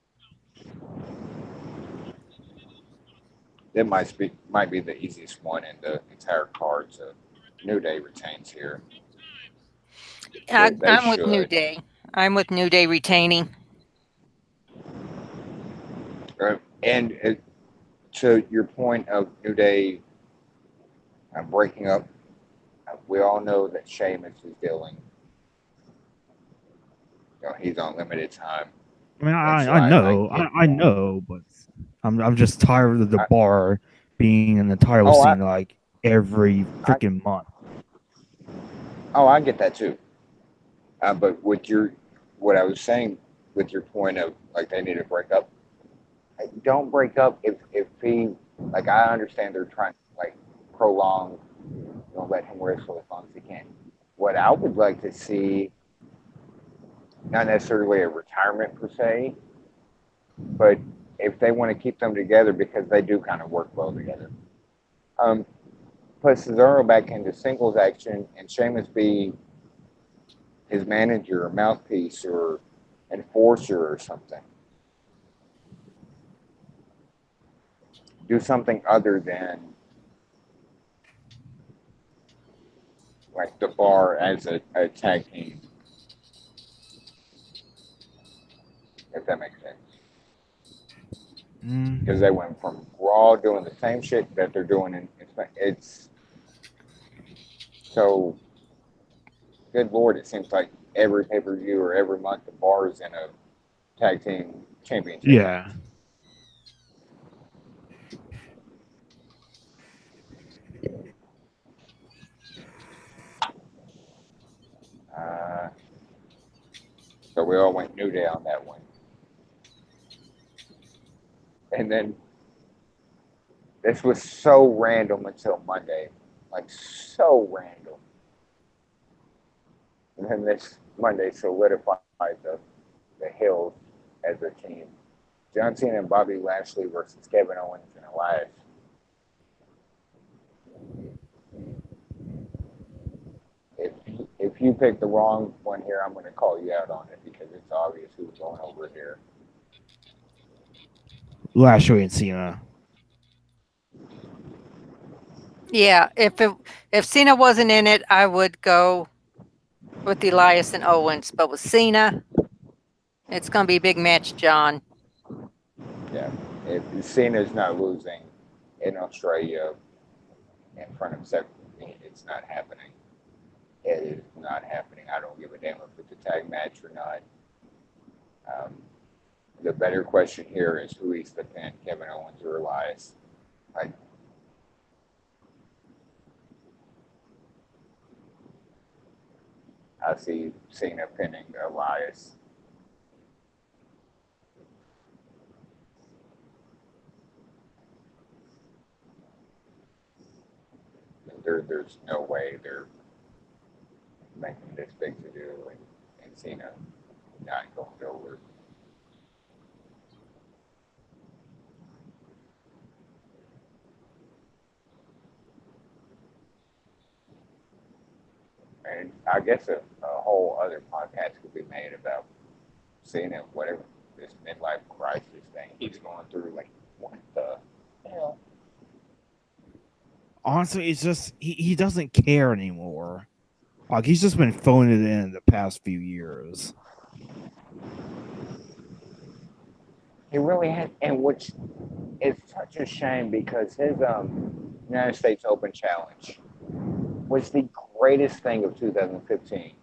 It might be the easiest one in the entire card. So New Day retains here. I'm with New Day. I'm with New Day retaining. And to your point of New Day breaking up, we all know that Sheamus is dealing. He's on limited time. I mean, I know, but I'm just tired of the Bar being in the title scene like every freaking month. Oh, I get that too. But what I was saying with your point of like they need to break up, don't break up if he, like, I understand they're trying to like prolong, let him wrestle as long as he can. What I would like to see, not necessarily a retirement per se, but if they want to keep them together because they do kind of work well together. Put Cesaro back into singles action and Sheamus be his manager or mouthpiece or enforcer or something. Do something other than like the Bar as a tag team. If that makes sense. Because they went from Raw doing the same shit that they're doing in it's so good Lord, it seems like every pay-per-view or every month the Bar is in a tag team championship. Yeah. So we all went New Day on that one. And then this was so random until Monday. Like, so random. And then this Monday solidified the Hills as a team. John Cena and Bobby Lashley versus Kevin Owens and Elias. If you pick the wrong one here, I'm going to call you out on it because it's obvious who's going over here. Lashley and Cena. Yeah, if Cena wasn't in it, I would go with Elias and Owens. But with Cena, it's going to be a big match, John. Yeah, if Cena's not losing in Australia in front of 17, it's not happening. It is not happening. I don't give a damn if it's a tag match or not. The better question here is who he's the pin, Kevin Owens or Elias. I see Cena pinning Elias. There's no way they're making this big to do and Cena not going over. mean, I guess a whole other podcast could be made about seeing it, whatever this midlife crisis thing he's going through. Like, what the hell? Honestly, it's just he doesn't care anymore. Like he's just been phoning it in the past few years. He really had, and which is such a shame because his United States Open Challenge was the greatest thing of 2015.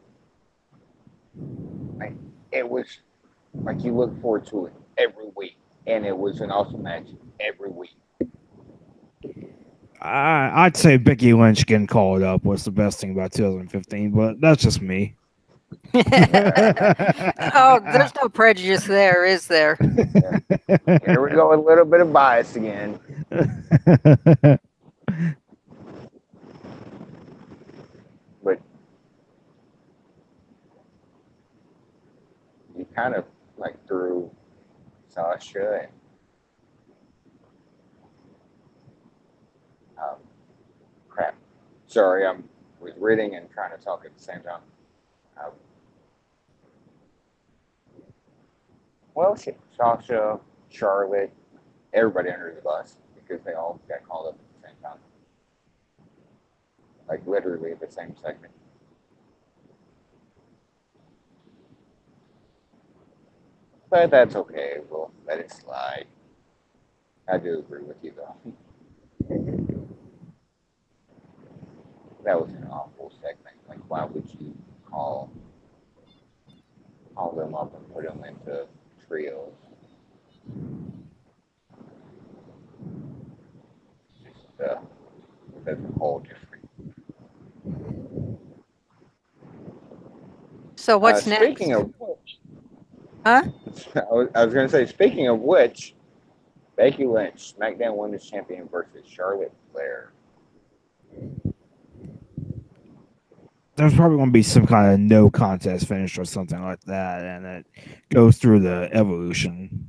Like, it was like you look forward to it every week, and it was an awesome match every week. I'd say Becky Lynch getting called up was the best thing about 2015, but that's just me. Oh, there's no prejudice there, is there? Here we go, a little bit of bias again. But you kind of like threw Sasha and crap. Sorry, I was reading and trying to talk at the same time. Well, Sasha, Charlotte, everybody under the bus because they all got called up at the same time. Like literally the same segment. But that's okay. We'll let it slide. I do agree with you though. That was an awful segment. Like, why would you call them up and put them into trios? Just that's a whole different. So what's next? Speaking of which, Huh? I was going to say, speaking of which, Becky Lynch, SmackDown Women's Champion versus Charlotte Flair. There's probably going to be some kind of no contest finish or something like that, and it goes through the evolution.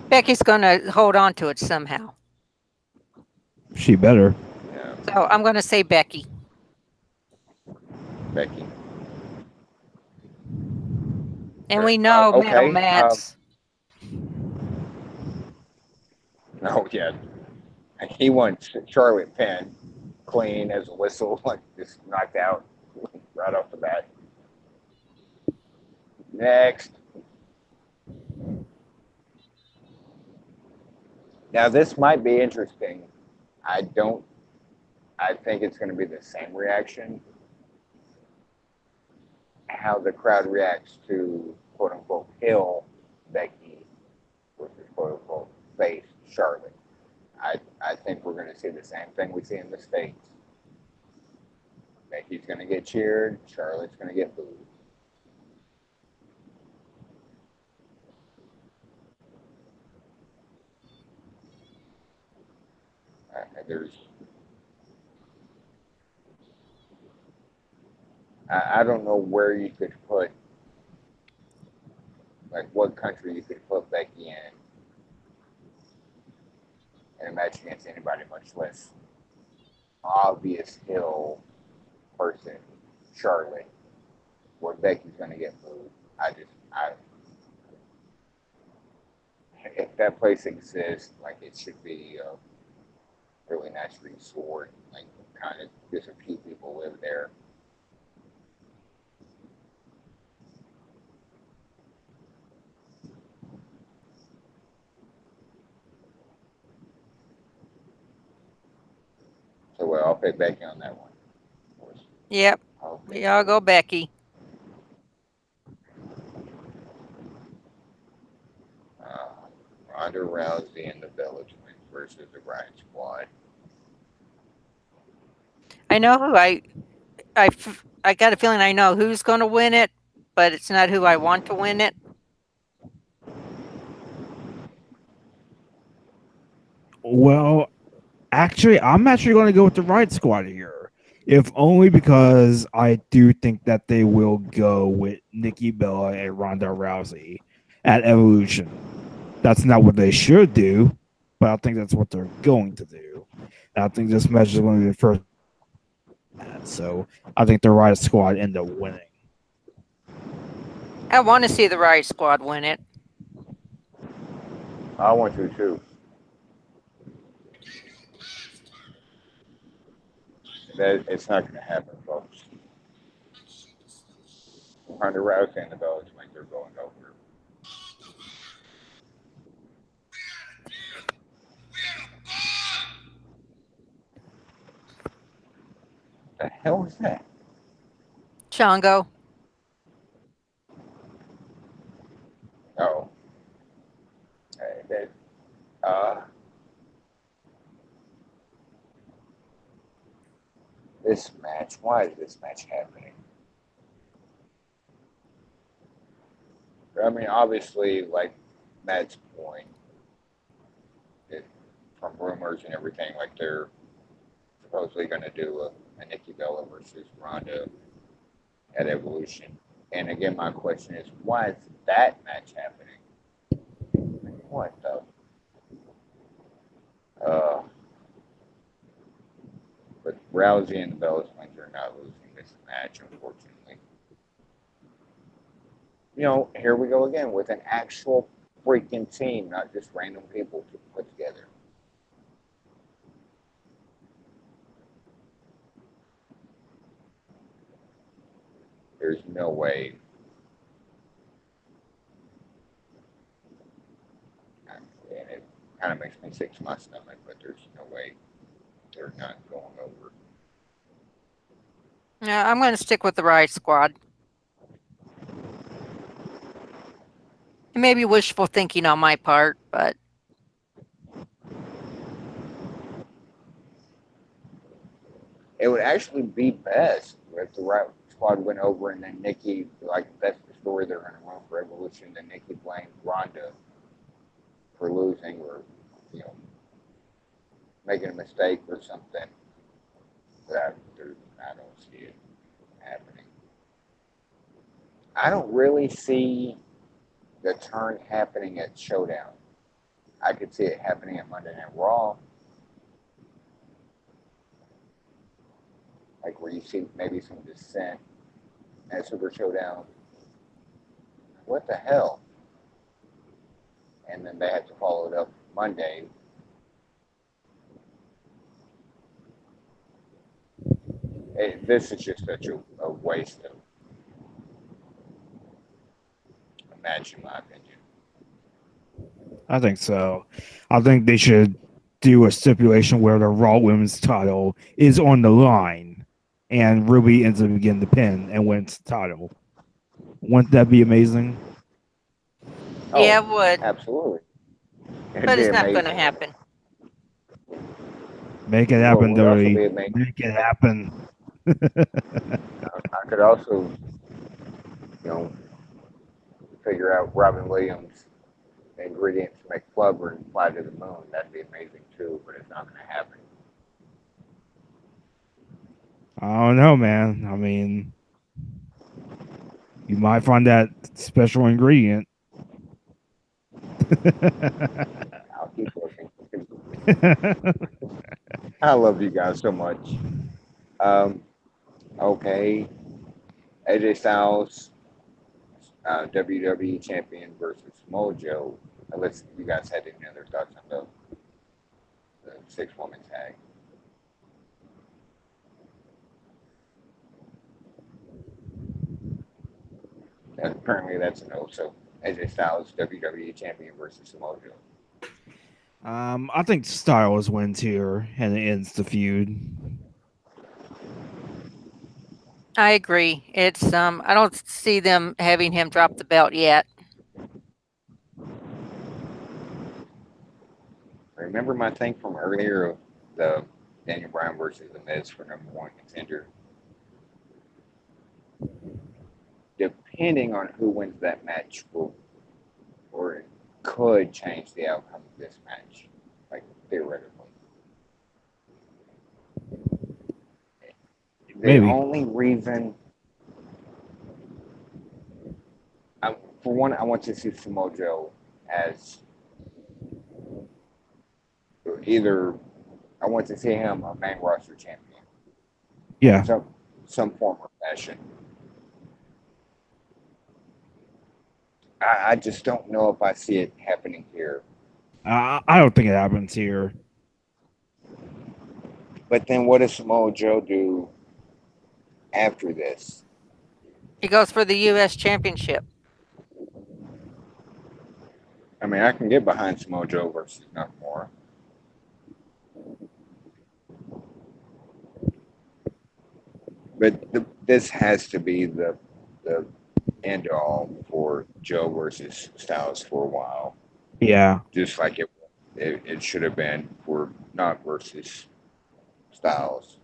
Becky's going to hold on to it somehow. She better. Yeah, So I'm going to say Becky. Becky. And we know okay, Metal Matt's. Oh, yeah. He wants Charlotte Penn clean as a whistle, like just knocked out right off the bat. Next. Now, this might be interesting. I think it's going to be the same reaction. How the crowd reacts to quote unquote heel Becky versus quote unquote face Charlotte. I think we're going to see the same thing we see in the States. Becky's going to get cheered, Charlotte's going to get booed. I don't know where you could put, like what country you could put Becky in and a match against anybody, much less obvious heel person, Charlotte, where Becky's going to get booed. If that place exists, like it should be a really nice resort, like kind of just a few people live there. So well, I'll pick Becky on that one. Yep. We all go Becky. Ronda Rousey and the Bella Twins versus the Riot Squad. I know who I got a feeling I know who's going to win it, but it's not who I want to win it. Well, actually, I'm actually going to go with the Riot Squad here, if only because I do think that they will go with Nikki Bella and Ronda Rousey at Evolution. That's not what they should do, but I think that's what they're going to do. And I think this match is going to be the first match. So I think the Riot Squad end up winning. I want to see the Riot Squad win it. I want to too. It's not going to happen, folks. Ronda Rousey and the Bellas think they're going over. The hell is that? Chongo. Oh. Uh, this match. Why is this match happening? I mean, obviously, like Matt's point, from rumors and everything, like they're supposedly going to do a Nikki Bella versus Ronda at Evolution. And again, my question is, why is that match happening? What the? But Rousey and the Bellas Twins are not losing this match, unfortunately. You know, here we go again with an actual freaking team, not just random people to put together. There's no way. And it kind of makes me sick to my stomach, but there's no way they're not going over. Yeah, I'm going to stick with the Riot Squad. It may be wishful thinking on my part, but It would actually be best if the Riot Squad went over and then Nikki, like, that's the story they're going to run for Evolution, then Nikki blamed Ronda for losing or, you know, making a mistake or something. But I don't see it happening. I don't really see the turn happening at Showdown. I could see it happening at Monday Night Raw. Like where you see maybe some dissent at Super Showdown. What the hell? And then they have to follow it up Monday. This is just such a waste of a match, in my opinion. I think so. I think they should do a stipulation where the Raw Women's title is on the line, and Ruby ends up getting the pin and wins the title. Wouldn't that be amazing? yeah, it would. Absolutely. But it's not going to happen. Make it happen, Well, WWE. Make it happen. I could also, you know, figure out Robin Williams ingredients to make flubber and fly to the moon. That'd be amazing too, but it's not going to happen. I don't know, man. I mean, you might find that special ingredient. I'll keep looking. I love you guys so much. Okay. AJ Styles, WWE Champion versus Mojo. Unless you guys had any other thoughts on the 6-woman tag. And apparently that's a no. So AJ Styles, WWE Champion versus Mojo. I think Styles wins here and it ends the feud. I agree. It's I don't see them having him drop the belt yet. Remember my thing from earlier, the Daniel Bryan versus The Miz for #1 contender. Depending on who wins that match, or could change the outcome of this match, like theoretically. Maybe. The only reason, for one, I want to see Samoa Joe as either, I want to see him a main roster champion. Yeah. some form of fashion. I just don't know if I see it happening here. I don't think it happens here. But then what does Samoa Joe do after this? He goes for the U.S. Championship. I mean, I can get behind Samoa Joe versus Nakamura. But this has to be the end all for Joe versus Styles for a while, Yeah. just like it should have been for Knox versus Styles.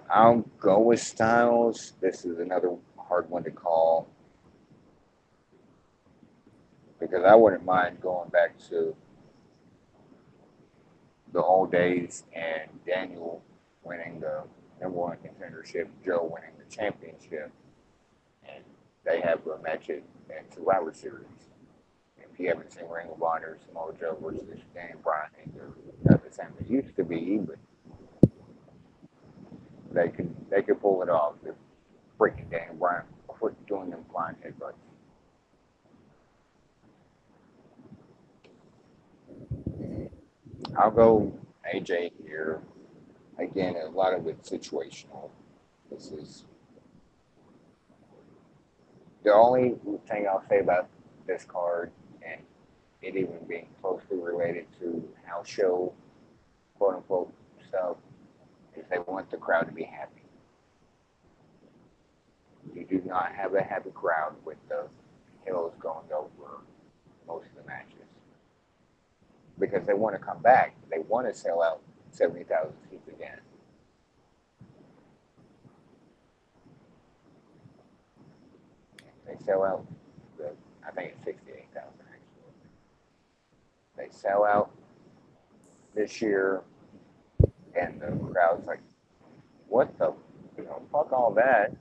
I'll go with Styles. This is another hard one to call because I wouldn't mind going back to the old days and Daniel winning the number one contendership, Joe winning the championship, and they have a match in Survivor Series. If you haven't seen Ring of Honor, Samoa Joe versus Daniel Bryan, they're not the same they used to be, but they could pull it off. They're freaking Daniel Bryan quit doing them flying headbutts. I'll go AJ here. Again, a lot of it's situational. This is the only thing I'll say about this card, and it even being closely related to house show, quote unquote, stuff, is they want the crowd to be happy. You do not have a happy crowd with the Hills going over most of the matches because they want to come back. They want to sell out 70,000 seats again. They sell out I think it's 68,000 actually. They sell out this year, and the crowd's like, "What the, fuck all that."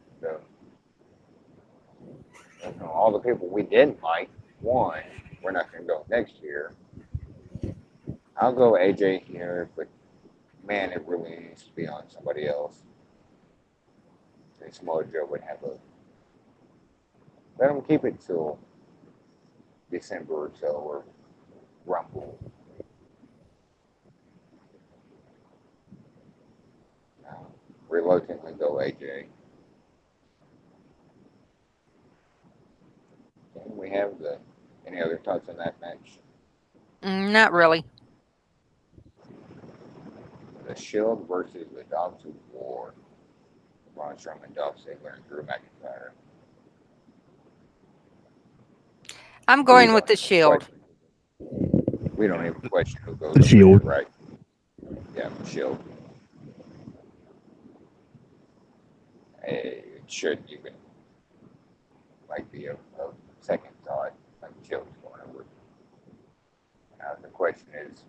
All the people we didn't like won. We're not going to go next year. I'll go AJ here, but man, it really needs to be on somebody else. And Samoa Joe would have a. Let them keep it till December or so, or Rumble. Reluctantly go AJ. And we have any other thoughts on that match? Not really. The Shield versus the Dogs of War. Braun Strowman, Dolph Ziggler, and Drew McIntyre. I'm going with the Shield. We don't even question who goes The over Shield. there, right? Yeah, the Shield. It shouldn't even be a second thought. Like Shield's going over. Now the question is,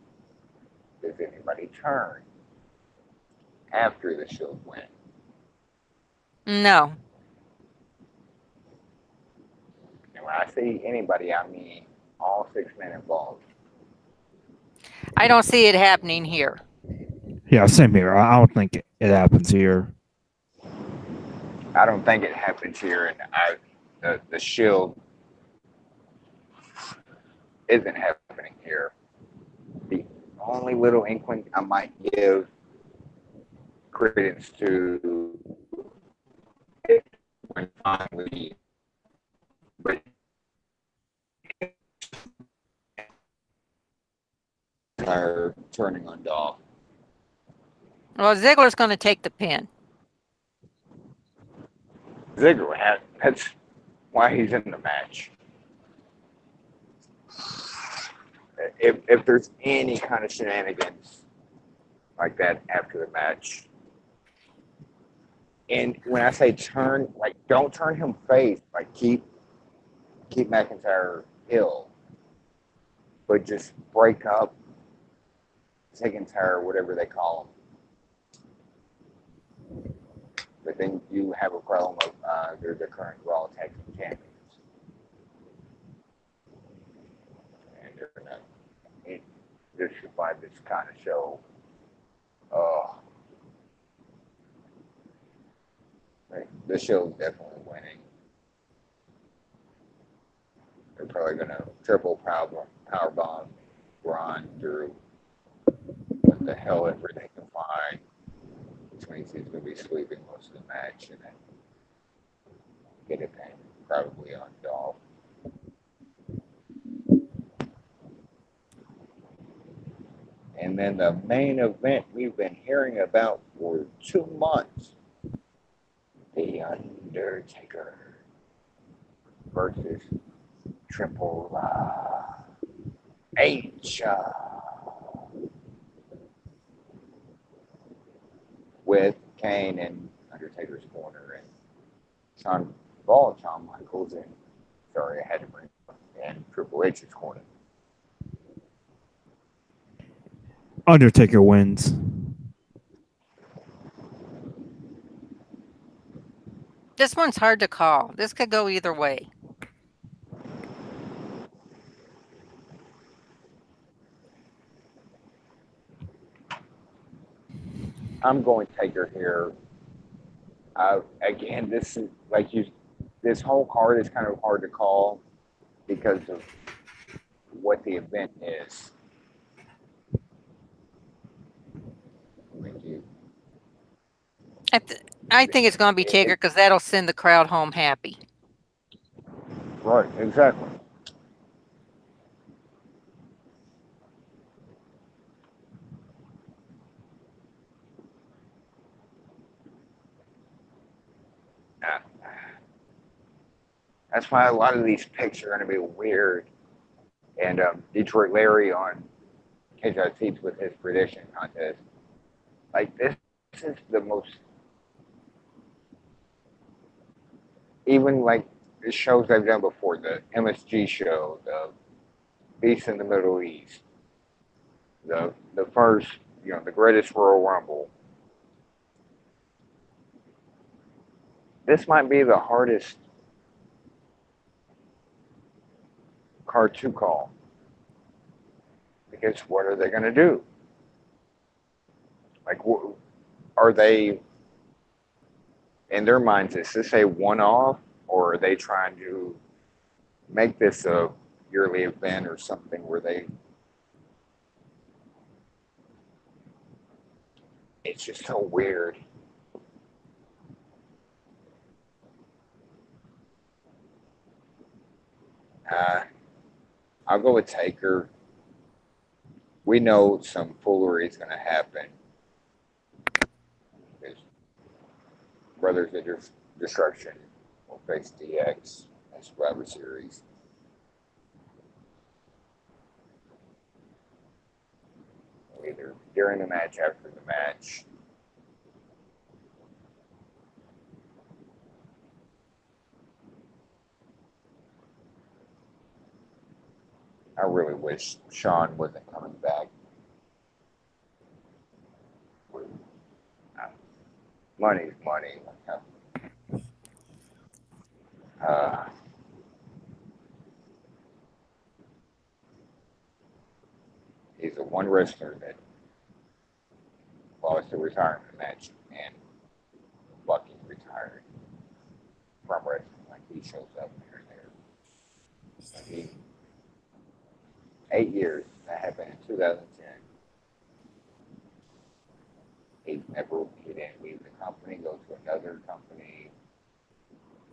does anybody turn after the Shield win? No. And when I say anybody, I mean all 6 men involved. I don't see it happening here. Yeah, same here. I don't think it happens here. I don't think it happens here, and the Shield isn't happening here. The only little inkling I might give credence to it when finally, but are turning on Dolph. Well, Ziggler's going to take the pin. Ziggler that's why he's in the match. If there's any kind of shenanigans like that after the match, and when I say turn, don't turn him face, keep McIntyre ill, but just break up McIntyre, whatever they call him. But then you have a problem of they're the current Raw Tag Team champions, and they're not. This should find this kind of show. the Shield's definitely winning. They're probably gonna triple power bomb Braun through what the hell ever they can find, which means he's gonna be sleeping most of the match and then get a pin probably on Dolph. And then the main event we've been hearing about for 2 months, The Undertaker versus Triple H with Kane in Undertaker's corner and Shawn Michaels and sorry, I had to bring up in Triple H's corner. Undertaker wins. This one's hard to call. This could go either way. I'm going Taker here. Again, this is this whole card is kind of hard to call because of what the event is. Thank you. I think it's going to be Taker because that'll send the crowd home happy. Right, exactly. That's why a lot of these picks are going to be weird. And Detroit Larry on KJ Seats with his prediction contest. Like, this is the most. Even like the shows I've done before, the MSG show, the Beast in the Middle East, the first, the Greatest Royal Rumble. This might be the hardest card to call because what are they going to do? Like, are they in their minds? Is this a one-off, or are they trying to make this a yearly event or something where they? It's just so weird. I'll go with Taker. We know some foolery is going to happen. Because Brothers of Destruction will face DX as Survivor Series. Either during the match, after the match. I really wish Shawn wasn't coming back. Money's money. He's the one wrestler that lost a retirement match and fucking retired from wrestling. Like, he shows up here and there. Like, 8 years. That happened in 2010. He didn't leave the company, go to another company.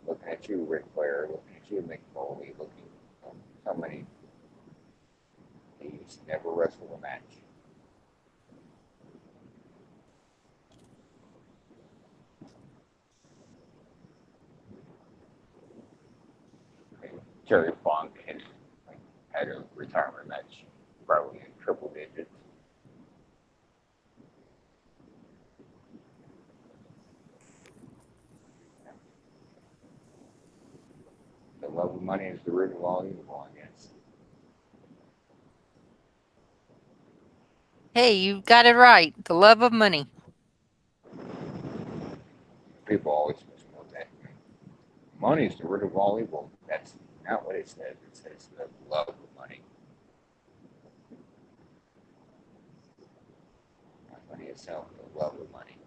Looking at you, Ric Flair. Looking at you, Mick Foley. Looking at so many. He's never wrestled a match. Terry Funk has had a retirement match, probably in triple digits. The love of money is the root of all evil, I guess. Hey, you got it right. The love of money. People always misquote that. Money is the root of all evil. That's not what it says. It says the love of money. Not money itself, the love of money.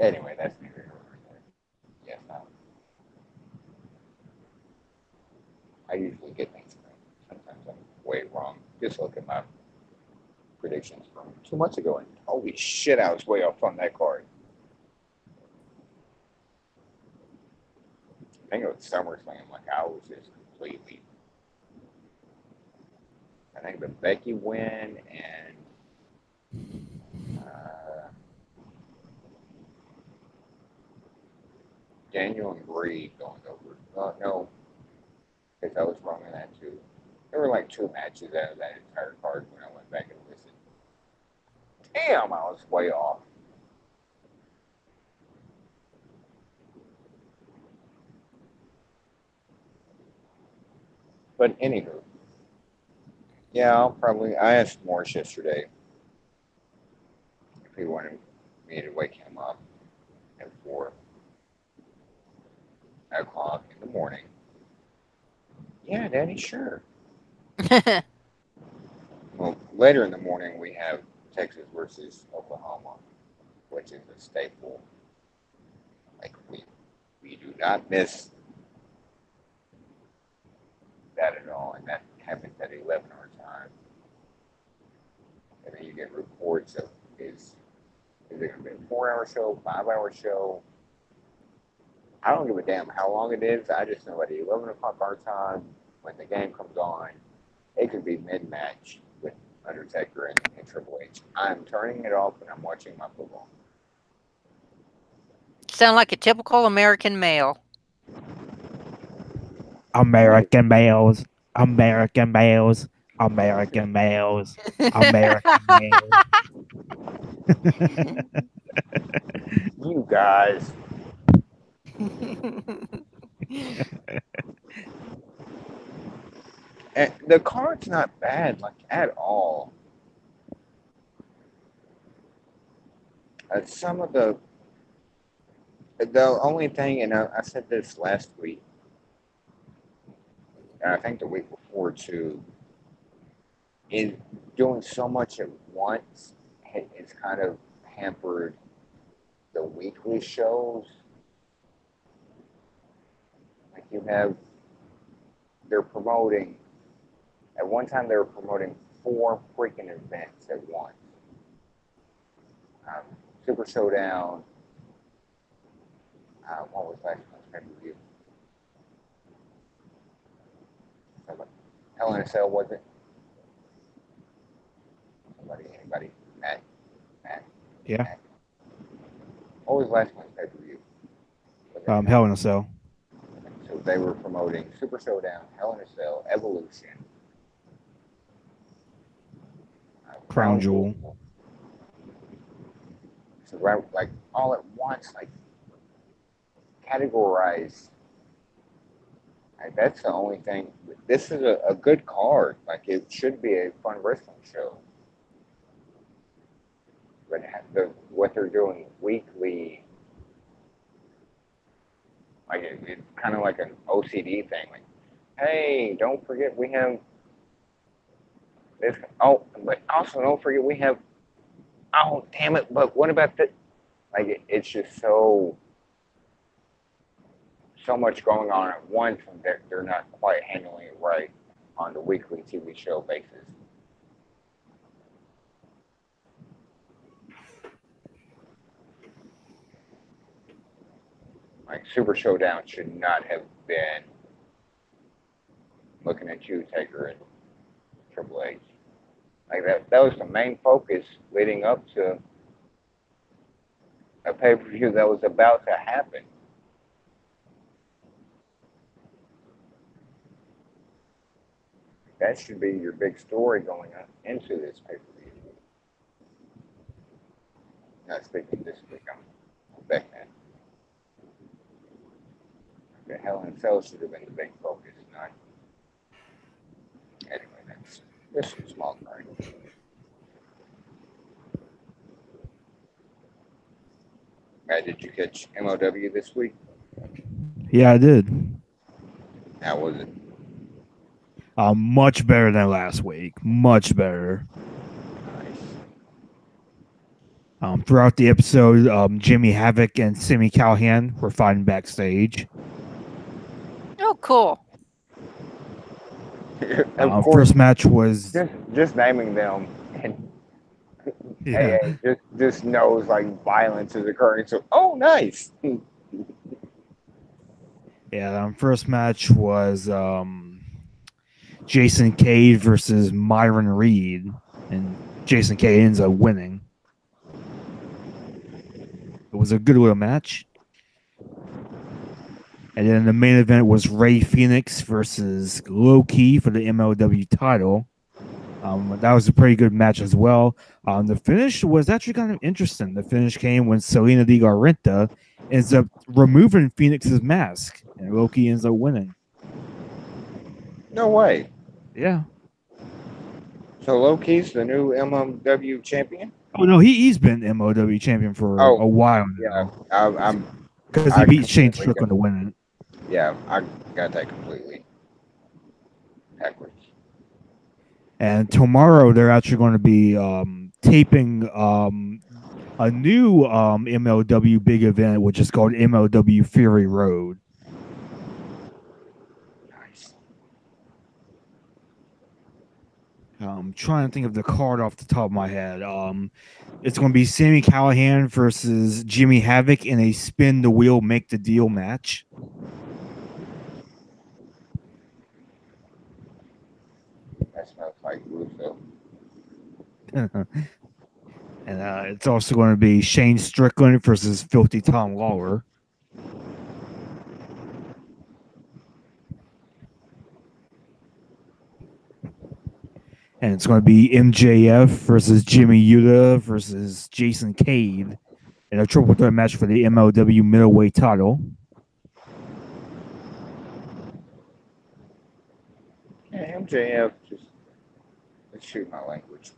Anyway, that's neither here nor there. Yes, I usually get things right. Sometimes I'm way wrong. Just look at my predictions from 2 months ago, and holy shit, I was way off on that card. I think it was SummerSlam. Like I was just completely. I think the Becky win and Daniel and Brie going over. No, because I was wrong on that too. There were like 2 matches out of that entire card when I went back and listened. Damn, I was way off. But anywho, yeah, I asked Morris yesterday if he wanted me to wake him up at 4 o'clock in the morning. Yeah, Daddy, sure. Well, later in the morning we have Texas versus Oklahoma, which is a staple. Like we do not miss that at all, and that happens at 11 our time. And then you get reports of is it going to be a 4-hour show, 5-hour show? I don't give a damn how long it is. I just know at 11 o'clock our time, when the game comes on, it could be mid-match with Undertaker and Triple H. I'm turning it off and I'm watching my football. Sound like a typical American male. American males, American males, American males, American males. You guys. And the card's not bad, like at all. Some of the only thing, and I said this last week, and I think the week before too, is doing so much at once. It's kind of hampered the weekly shows. Like they're promoting. At one time, they were promoting 4 freaking events at once. Super Showdown. What was last month's pay-per-view? Hell in a Cell, was it? Anybody? Matt? Yeah. Matt? What was last month's pay-per-view? Hell in a Cell. So they were promoting Super Showdown, Hell in a Cell, Evolution, Crown Jewel. So like all at once, like categorized. Like, that's the only thing. This is a good card. Like it should be a fun wrestling show. But what they're doing weekly, like it's kind of like an OCD thing. Like, hey, don't forget we have this. Oh, but also don't forget we have. Oh, damn it! But what about this? Like it's just so much going on at once, and they're not quite handling it right on the weekly TV show basis. Like Super Showdown should not have been looking at you, Taker, and Triple H. Like that was the main focus leading up to a pay-per-view that was about to happen. That should be your big story going into this pay-per-view. Not speaking this week, I'm back now. The Hell in a Cell should have been the big focus, not. Anyway, this is a small card. Did you catch MOW this week? Yeah, I did. How was it? Much better than last week. Much better. Nice. Throughout the episode, Jimmy Havoc and Sami Callihan were fighting backstage. Oh, cool. Of course, First match was just naming them and yeah, just knows like violence is occurring. So, oh, nice. yeah. First match was Jason Cade versus Myron Reed, and Jason Cade ends up winning. It was a good little match. And then the main event was Ray Phoenix versus Low Key for the MLW title. That was a pretty good match as well. The finish was actually kind of interesting. The finish came when Selena Di Garenta ends up removing Phoenix's mask, and Low Key ends up winning. No way. Yeah. So Low Key's the new MMW champion. Oh no, he's been MLW champion for a while now. Yeah, I'm because he beat Shane Strickland to win it. Yeah, I got that completely backwards. And tomorrow they're actually going to be taping a new MLW big event, which is called MLW Fury Road. Nice. I'm trying to think of the card off the top of my head. It's going to be Sami Callihan versus Jimmy Havoc in a spin the wheel, make the deal match. That smells like Russo. And it's also going to be Shane Strickland versus Filthy Tom Lawler. And it's going to be MJF versus Jimmy Yuta versus Jason Cade in a triple threat match for the MLW middleweight title. Yeah, MJF just, let's shoot my language.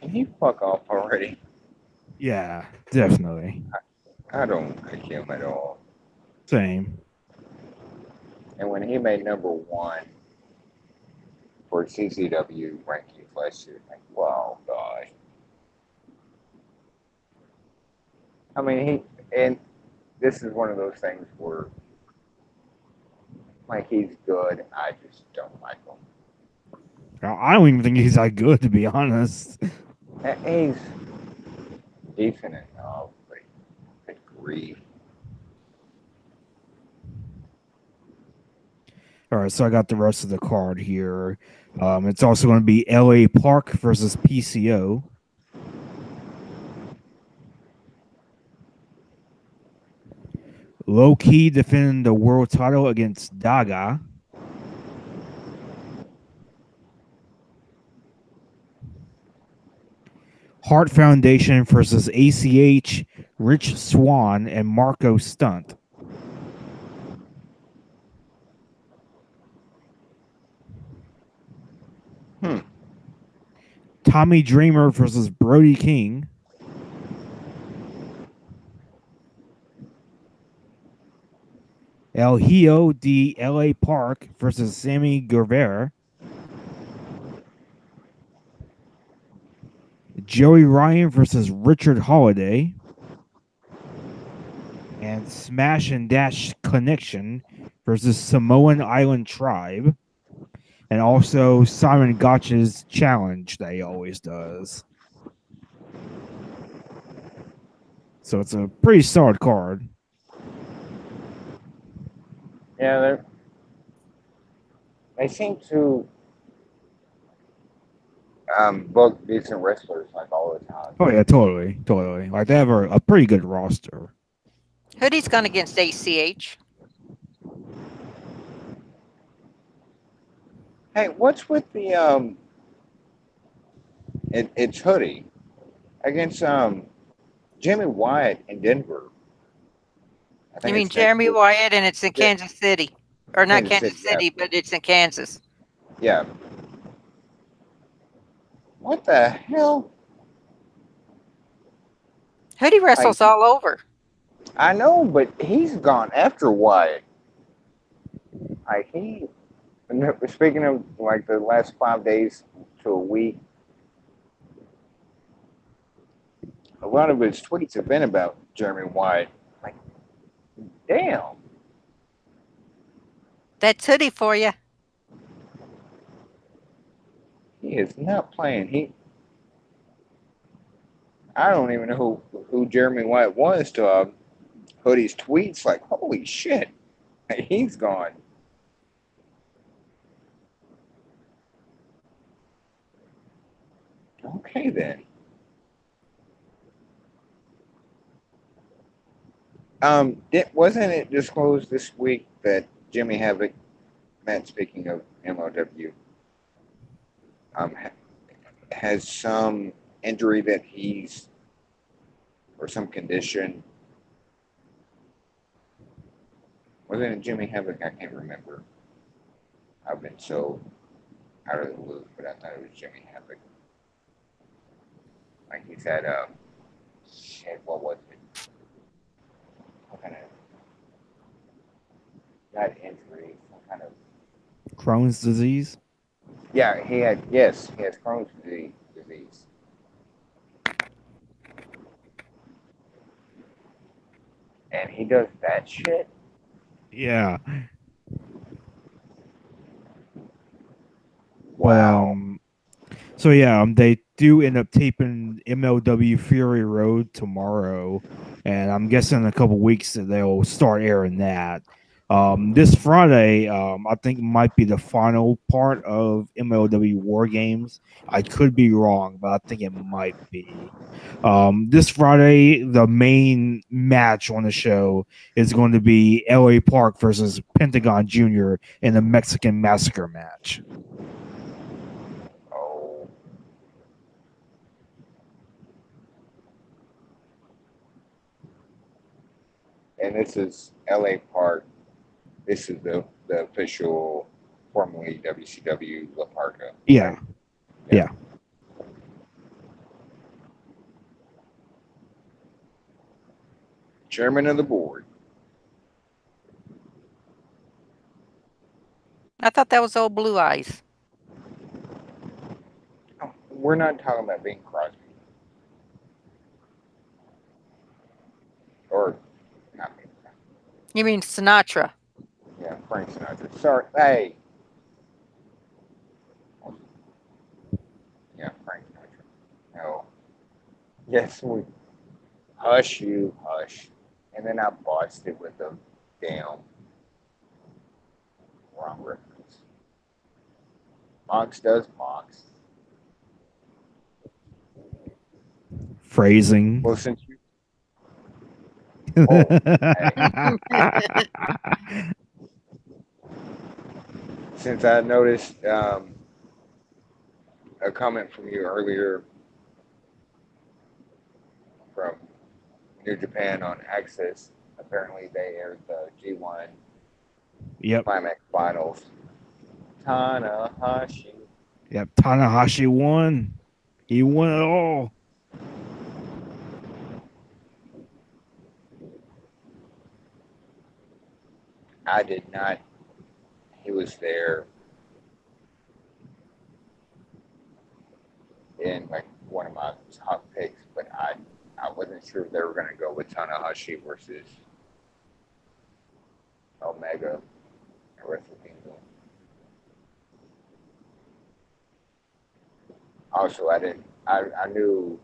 Can he fuck off already? Yeah, definitely. I don't like him at all. Same. And when he made #1 for CCW rankings last year, like, wow, gosh. I mean, and this is one of those things where, like, he's good. I just don't like him. I don't even think he's that good, to be honest. He's decent enough, but good grief. All right, so I got the rest of the card here. It's also going to be LA Park versus PCO. Low Key defending the world title against Daga. Heart Foundation versus ACH, Rich Swan, and Marco Stunt. Tommy Dreamer versus Brody King. El Hijo de LA Park versus Sammy Guevara. Joey Ryan versus Richard Holiday. And Smash and Dash Connection versus Samoan Island Tribe. And also Simon Gotch's challenge that he always does. So it's a pretty solid card. Yeah, they seem to book decent wrestlers like all the time. Oh yeah, totally. Like they have a pretty good roster. Hoodie's gone against ACH. Hey, what's with the it's Hoodie against Jimmy Wyatt in Denver. You mean Jeremy Wyatt, and it's in Kansas City, or not Kansas City, yeah. but it's in Kansas. Yeah. What the hell? Hoodie wrestles all over. I know, but he's gone after Wyatt. Like speaking of like the last 5 days to a week, a lot of his tweets have been about Jeremy White. Like, damn, That's hoodie for you. he is not playing. I don't even know who Jeremy White was to Hoodie's tweets. Like, holy shit, he's gone. Okay then. Wasn't it disclosed this week that Jimmy Havoc, Matt, speaking of MLW, has some injury that or some condition? Wasn't it Jimmy Havoc? I can't remember. I've been so out of the loop, but I thought it was Jimmy Havoc. Like he said, shit, what was it? What kind of, not injury, some kind of, Crohn's disease. yeah, he has Crohn's disease. And he does that shit? Yeah. Wow. So yeah, they do end up taping MLW Fury Road tomorrow, and I'm guessing in a couple weeks that they'll start airing that. This Friday, I think might be the final part of MLW War Games. I could be wrong, but I think it might be. This Friday, the main match on the show is going to be LA Park versus Pentagon Jr. in the Mexican Massacre match. Oh. And this is LA Park. This is the official, formerly WCW La Parka. Yeah. Right? Yeah. Chairman of the board. I thought that was old Blue Eyes. Oh, we're not talking about Bing Crosby. Or, not Bing Crosby. You mean Sinatra? Yeah, Frank Sinatra. Sorry. Hey. Yeah, Frank Sinatra. No. Yes, we. Hush you, hush. And then I botched it with the damn wrong reference. Mox does Mox. Phrasing. Well, since you. Since I noticed a comment from you earlier from New Japan on Access, apparently they aired the G1 Yep. Climax Finals. Tanahashi. Yep. Tanahashi won. He won it all. I did not. He was there in like one of my top picks, but I wasn't sure they were going to go with Tanahashi versus Omega and Wrestle Kingdom. Also, I knew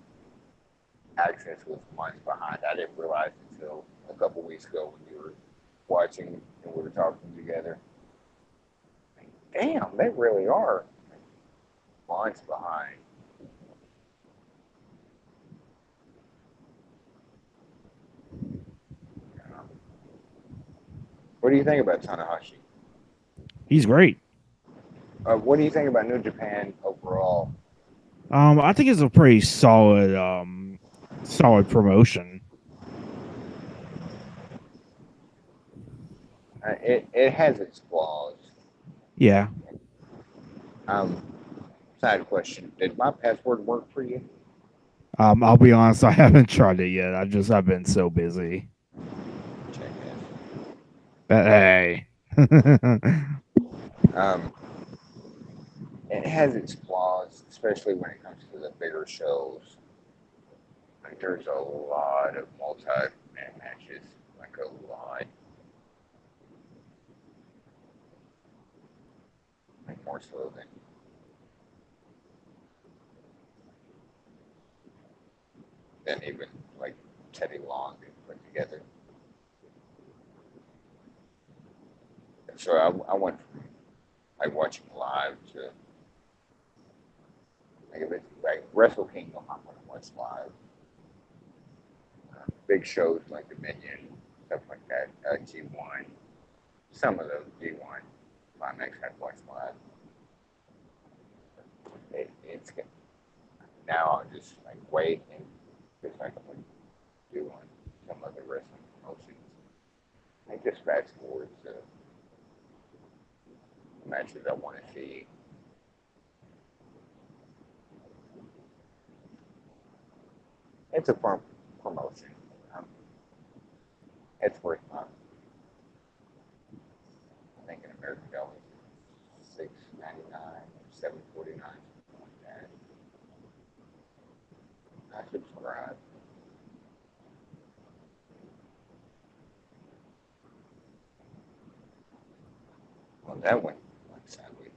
Access was months behind. I didn't realize until a couple weeks ago when you were watching and we were talking together. Damn, they really are months behind. What do you think about Tanahashi? He's great. What do you think about New Japan overall? I think it's a pretty solid promotion. It has its flaws. Yeah. Side question: did my password work for you? I'll be honest, I haven't tried it yet. I've been so busy. Check it. But hey. It has its flaws, especially when it comes to the bigger shows. Like there's a lot of multi-man matches, like a lot, like more so than even like Teddy Long put together. And so I went from like watching live to like if it's like Wrestle Kingdom, I'm gonna watch live. Big shows like Dominion, stuff like that, G1, some of those G1 climax I'd watch live. It's now I'm just like wait and just like I'm do on some other wrestling promotions. I just fast forward to matches I want to see. It's a fun promotion. Um, it's worth my. I think in American dollars, $6.99 or $7.49, something like that. I subscribe. Well, that went like sadly.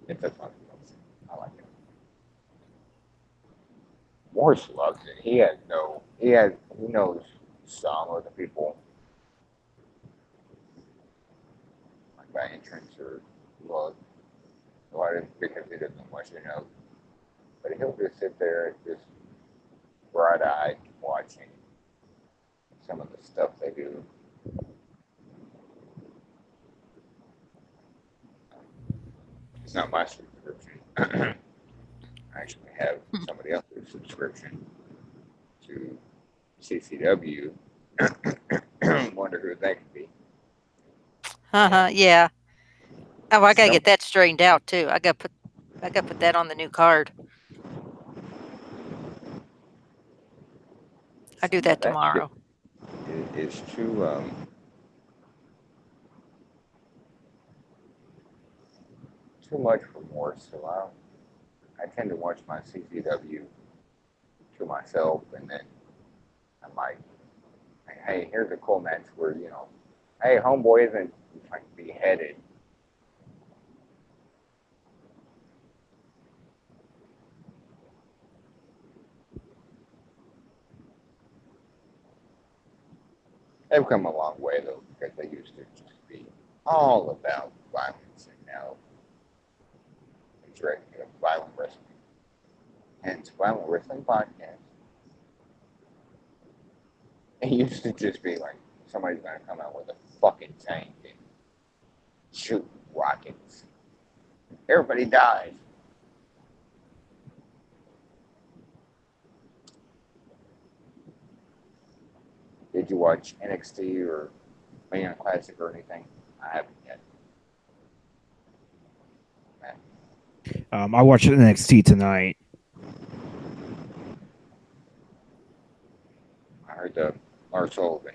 It's a fun promotion. I like it. Morris loves it. He knows some of the people like by entrance or look. A lot of because he doesn't watch but he'll just sit there and just bright-eyed watching some of the stuff they do. It's not my subscription. I actually have somebody else's subscription to CCW. Wonder who that could be. Yeah. Oh, I gotta Some, get that straightened out too. I gotta put that on the new card. I do that tomorrow. Is too too much for Morris. So I tend to watch my CCW to myself, and then I might, hey, here's a cool match where hey, homeboy isn't like beheaded. They've come a long way though, because they used to just be all about violence, and now it's violent wrestling. Hence, Violent Wrestling Podcast. It used to just be like somebody's gonna come out with a fucking tank and shoot rockets. Everybody dies. Did you watch NXT or Mania Classic or anything? I haven't yet. I watched NXT tonight. I heard the Lars Sullivan.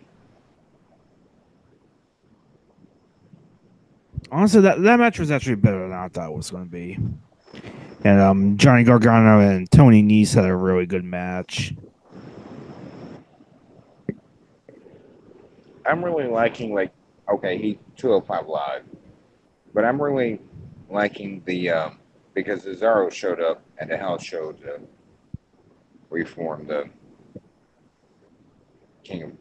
Honestly, that match was actually better than I thought it was going to be. And Johnny Gargano and Tony Nese had a really good match. I'm really liking okay, he 205 Live, but I'm really liking the because Cesaro showed up at the house show to reform the King of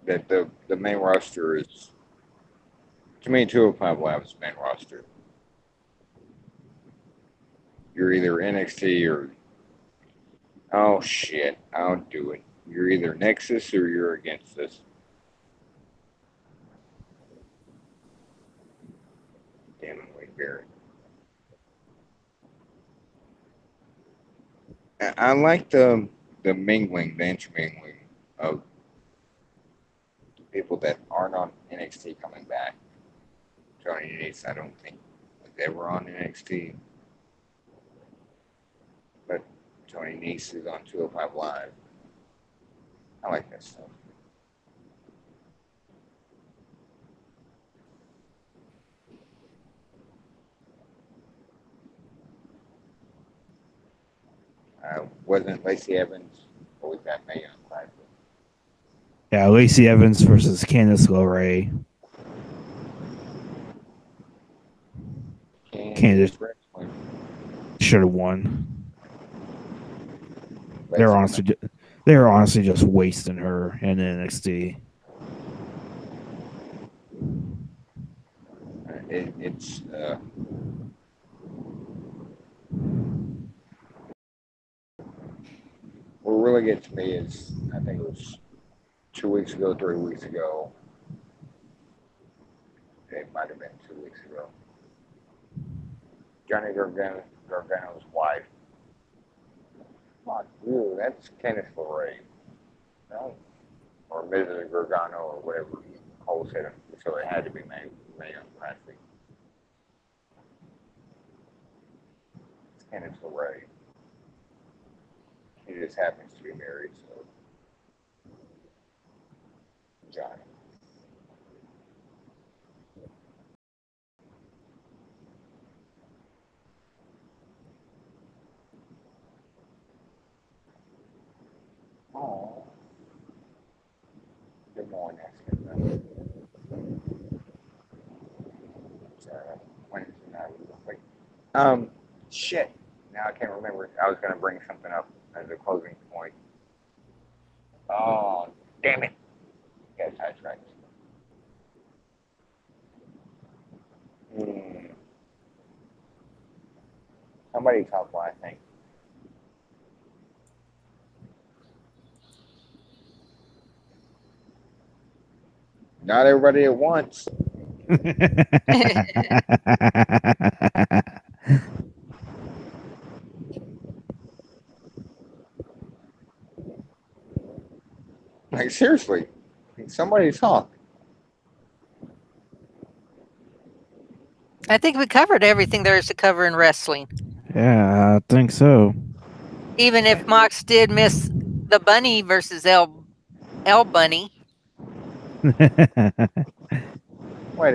that the main roster is, to me, 205 Live is main roster. You're either NXT or, oh shit, I'll do it. You're either Nexus or you're against this. Damn it, Wade Barrett. I like the mingling, the intermingling of people that aren't on NXT coming back. Tony Nese, I don't think was ever on NXT, but Tony Nese is on 205 Live. I like that stuff. Wasn't Lacey Evans, or was that Mae Young Classic? Yeah, Lacey Evans versus Candice LeRae. Candice Wrestling. should have won. Lacey They're honestly just wasting her in NXT. It's what really gets me is I think it was 2 weeks ago, 3 weeks ago. It might have been 2 weeks ago. Johnny Gargano's wife. Fuck you, that's Candice LeRae. No, or Mrs. Gargano or whatever Cole said. So it had to be Mae Young Classic. It's Candice LeRae. He just happens to be married, so Johnny. Oh, good morning. Wednesday night. Wait. Shit. Now I can't remember. I was gonna bring something up as a closing point. Oh, damn it. Yes, that's right. Somebody talk while I think. Not everybody at once. Like, seriously. Somebody talk. I think we covered everything there is to cover in wrestling. Yeah, I think so. Even if Mox did miss the Bunny versus El Bunny. Wait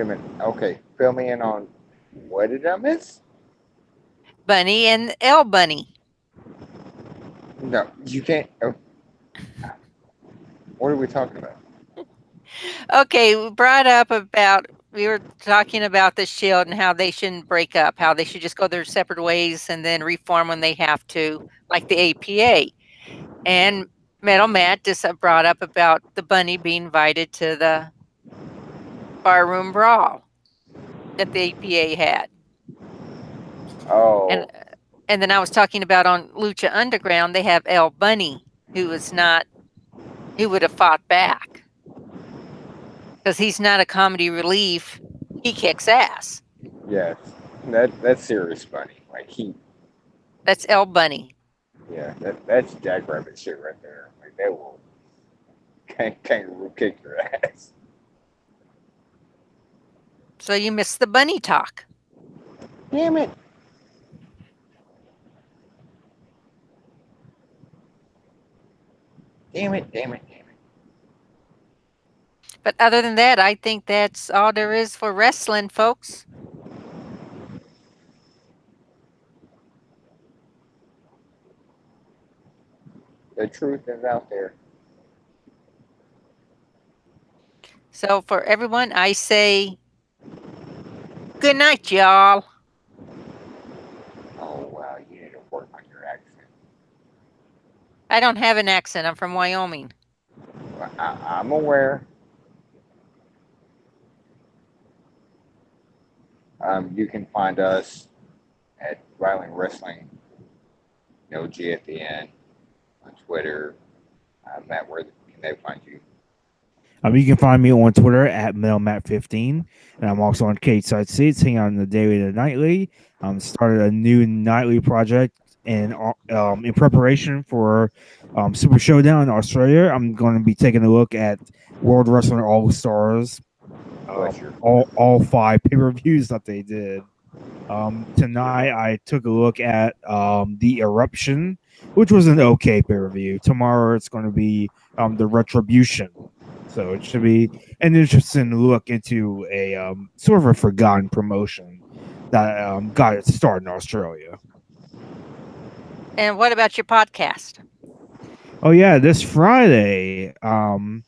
a minute. Okay, fill me in on what did I miss? Bunny and El Bunny. No, you can't. Oh. What are we talking about? Okay, we brought up about we were talking about the Shield and how they shouldn't break up, how they should just go their separate ways and then reform when they have to, like the APA. And Metal Matt just brought up about the Bunny being invited to the barroom brawl that the APA had. Oh. And then I was talking about on Lucha Underground, they have El Bunny, who would have fought back. Because he's not a comedy relief. He kicks ass. Yes. That's serious Bunny. Like That's El Bunny. Yeah, that's Jackrabbit shit right there. Like that will kangaroo kick your ass. So you missed the Bunny talk. Damn it. Damn it. But other than that, I think that's all there is for wrestling, folks. The truth is out there. So for everyone, I say good night, y'all. Oh, wow, you need to work on your accent. I don't have an accent. I'm from Wyoming. I'm aware. You can find us at Violent Wrestling, no G at the end, on Twitter. Matt, where can they find you? You can find me on Twitter at MetalMatt15, and I'm also on Cage Side Seats, hanging out in the daily to nightly. Started a new nightly project in preparation for Super Showdown in Australia. I'm going to be taking a look at World Wrestling All Stars, all 5 pay-per-views that they did. Tonight, I took a look at The Eruption, which was an okay pay-per-view. Tomorrow, it's going to be The Retribution. So it should be an interesting look into a sort of a forgotten promotion that got its start in Australia. And what about your podcast? Oh yeah, this Friday, I'm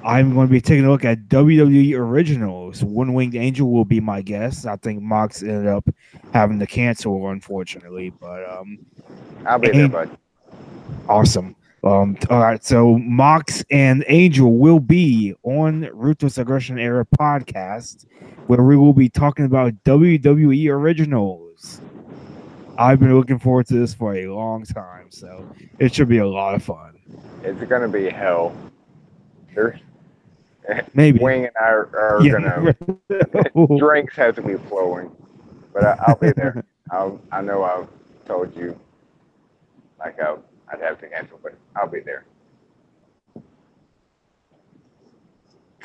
going to be taking a look at WWE Originals. One Winged Angel will be my guest. I think Mox ended up having to cancel, unfortunately, but I'll be there, and- bud. awesome. All right, so Mox and Angel will be on Ruthless Aggression Era podcast, where we will be talking about WWE Originals. I've been looking forward to this for a long time, so it should be a lot of fun. It's gonna be hell. There's Maybe. Wing and I are gonna drinks have to be flowing, but I'll be there. I know I've told you like I'd have to cancel, but I'll be there.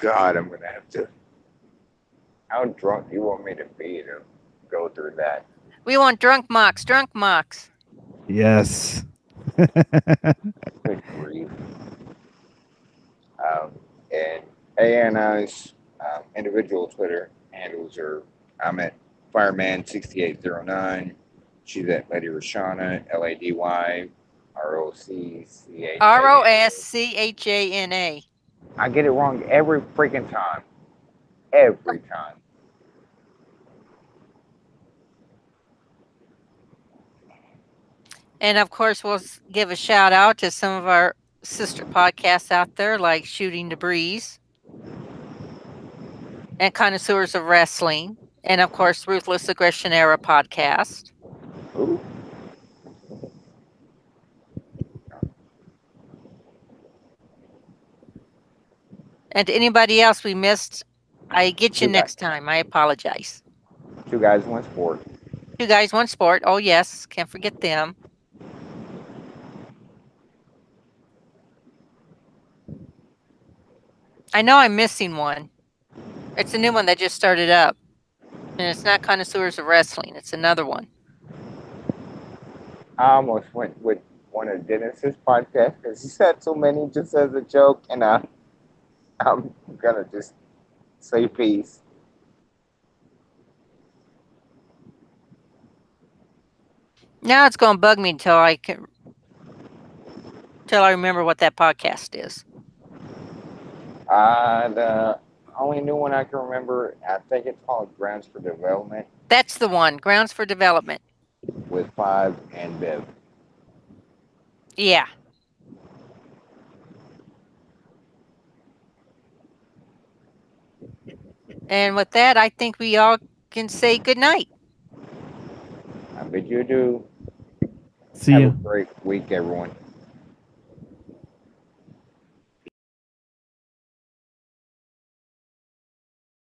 God, I'm gonna have to. How drunk do you want me to be to go through that? We want drunk Mox. Drunk Mox. Yes. Good grief. And ANI's individual Twitter handles are I'm at Fireman6809. She's at Lady Roshana, LADY ROCCHA. ROSCHANA. I get it wrong every freaking time. Every time. And of course, we'll give a shout out to some of our sister podcasts out there, like Shooting the Breeze and Connoisseurs of Wrestling, and of course, Ruthless Aggression Era podcast. Ooh. And to anybody else we missed, I get you Two next time. I apologize. 2 guys, 1 sport. 2 guys, 1 sport. Oh, yes. Can't forget them. I know I'm missing one. It's a new one that just started up. And it's not Connoisseurs of Wrestling. It's another one. I almost went with one of Dennis's podcasts because he said so many just as a joke, and I'm gonna just say peace. Now it's going to bug me until I remember what that podcast is. The only new one I can remember, I think it's called Grounds for Development That's the one. Grounds for Development. with Five and Bev. Yeah. And with that, I think we all can say good night. I bid you adieu. See Have ya. a great week, everyone.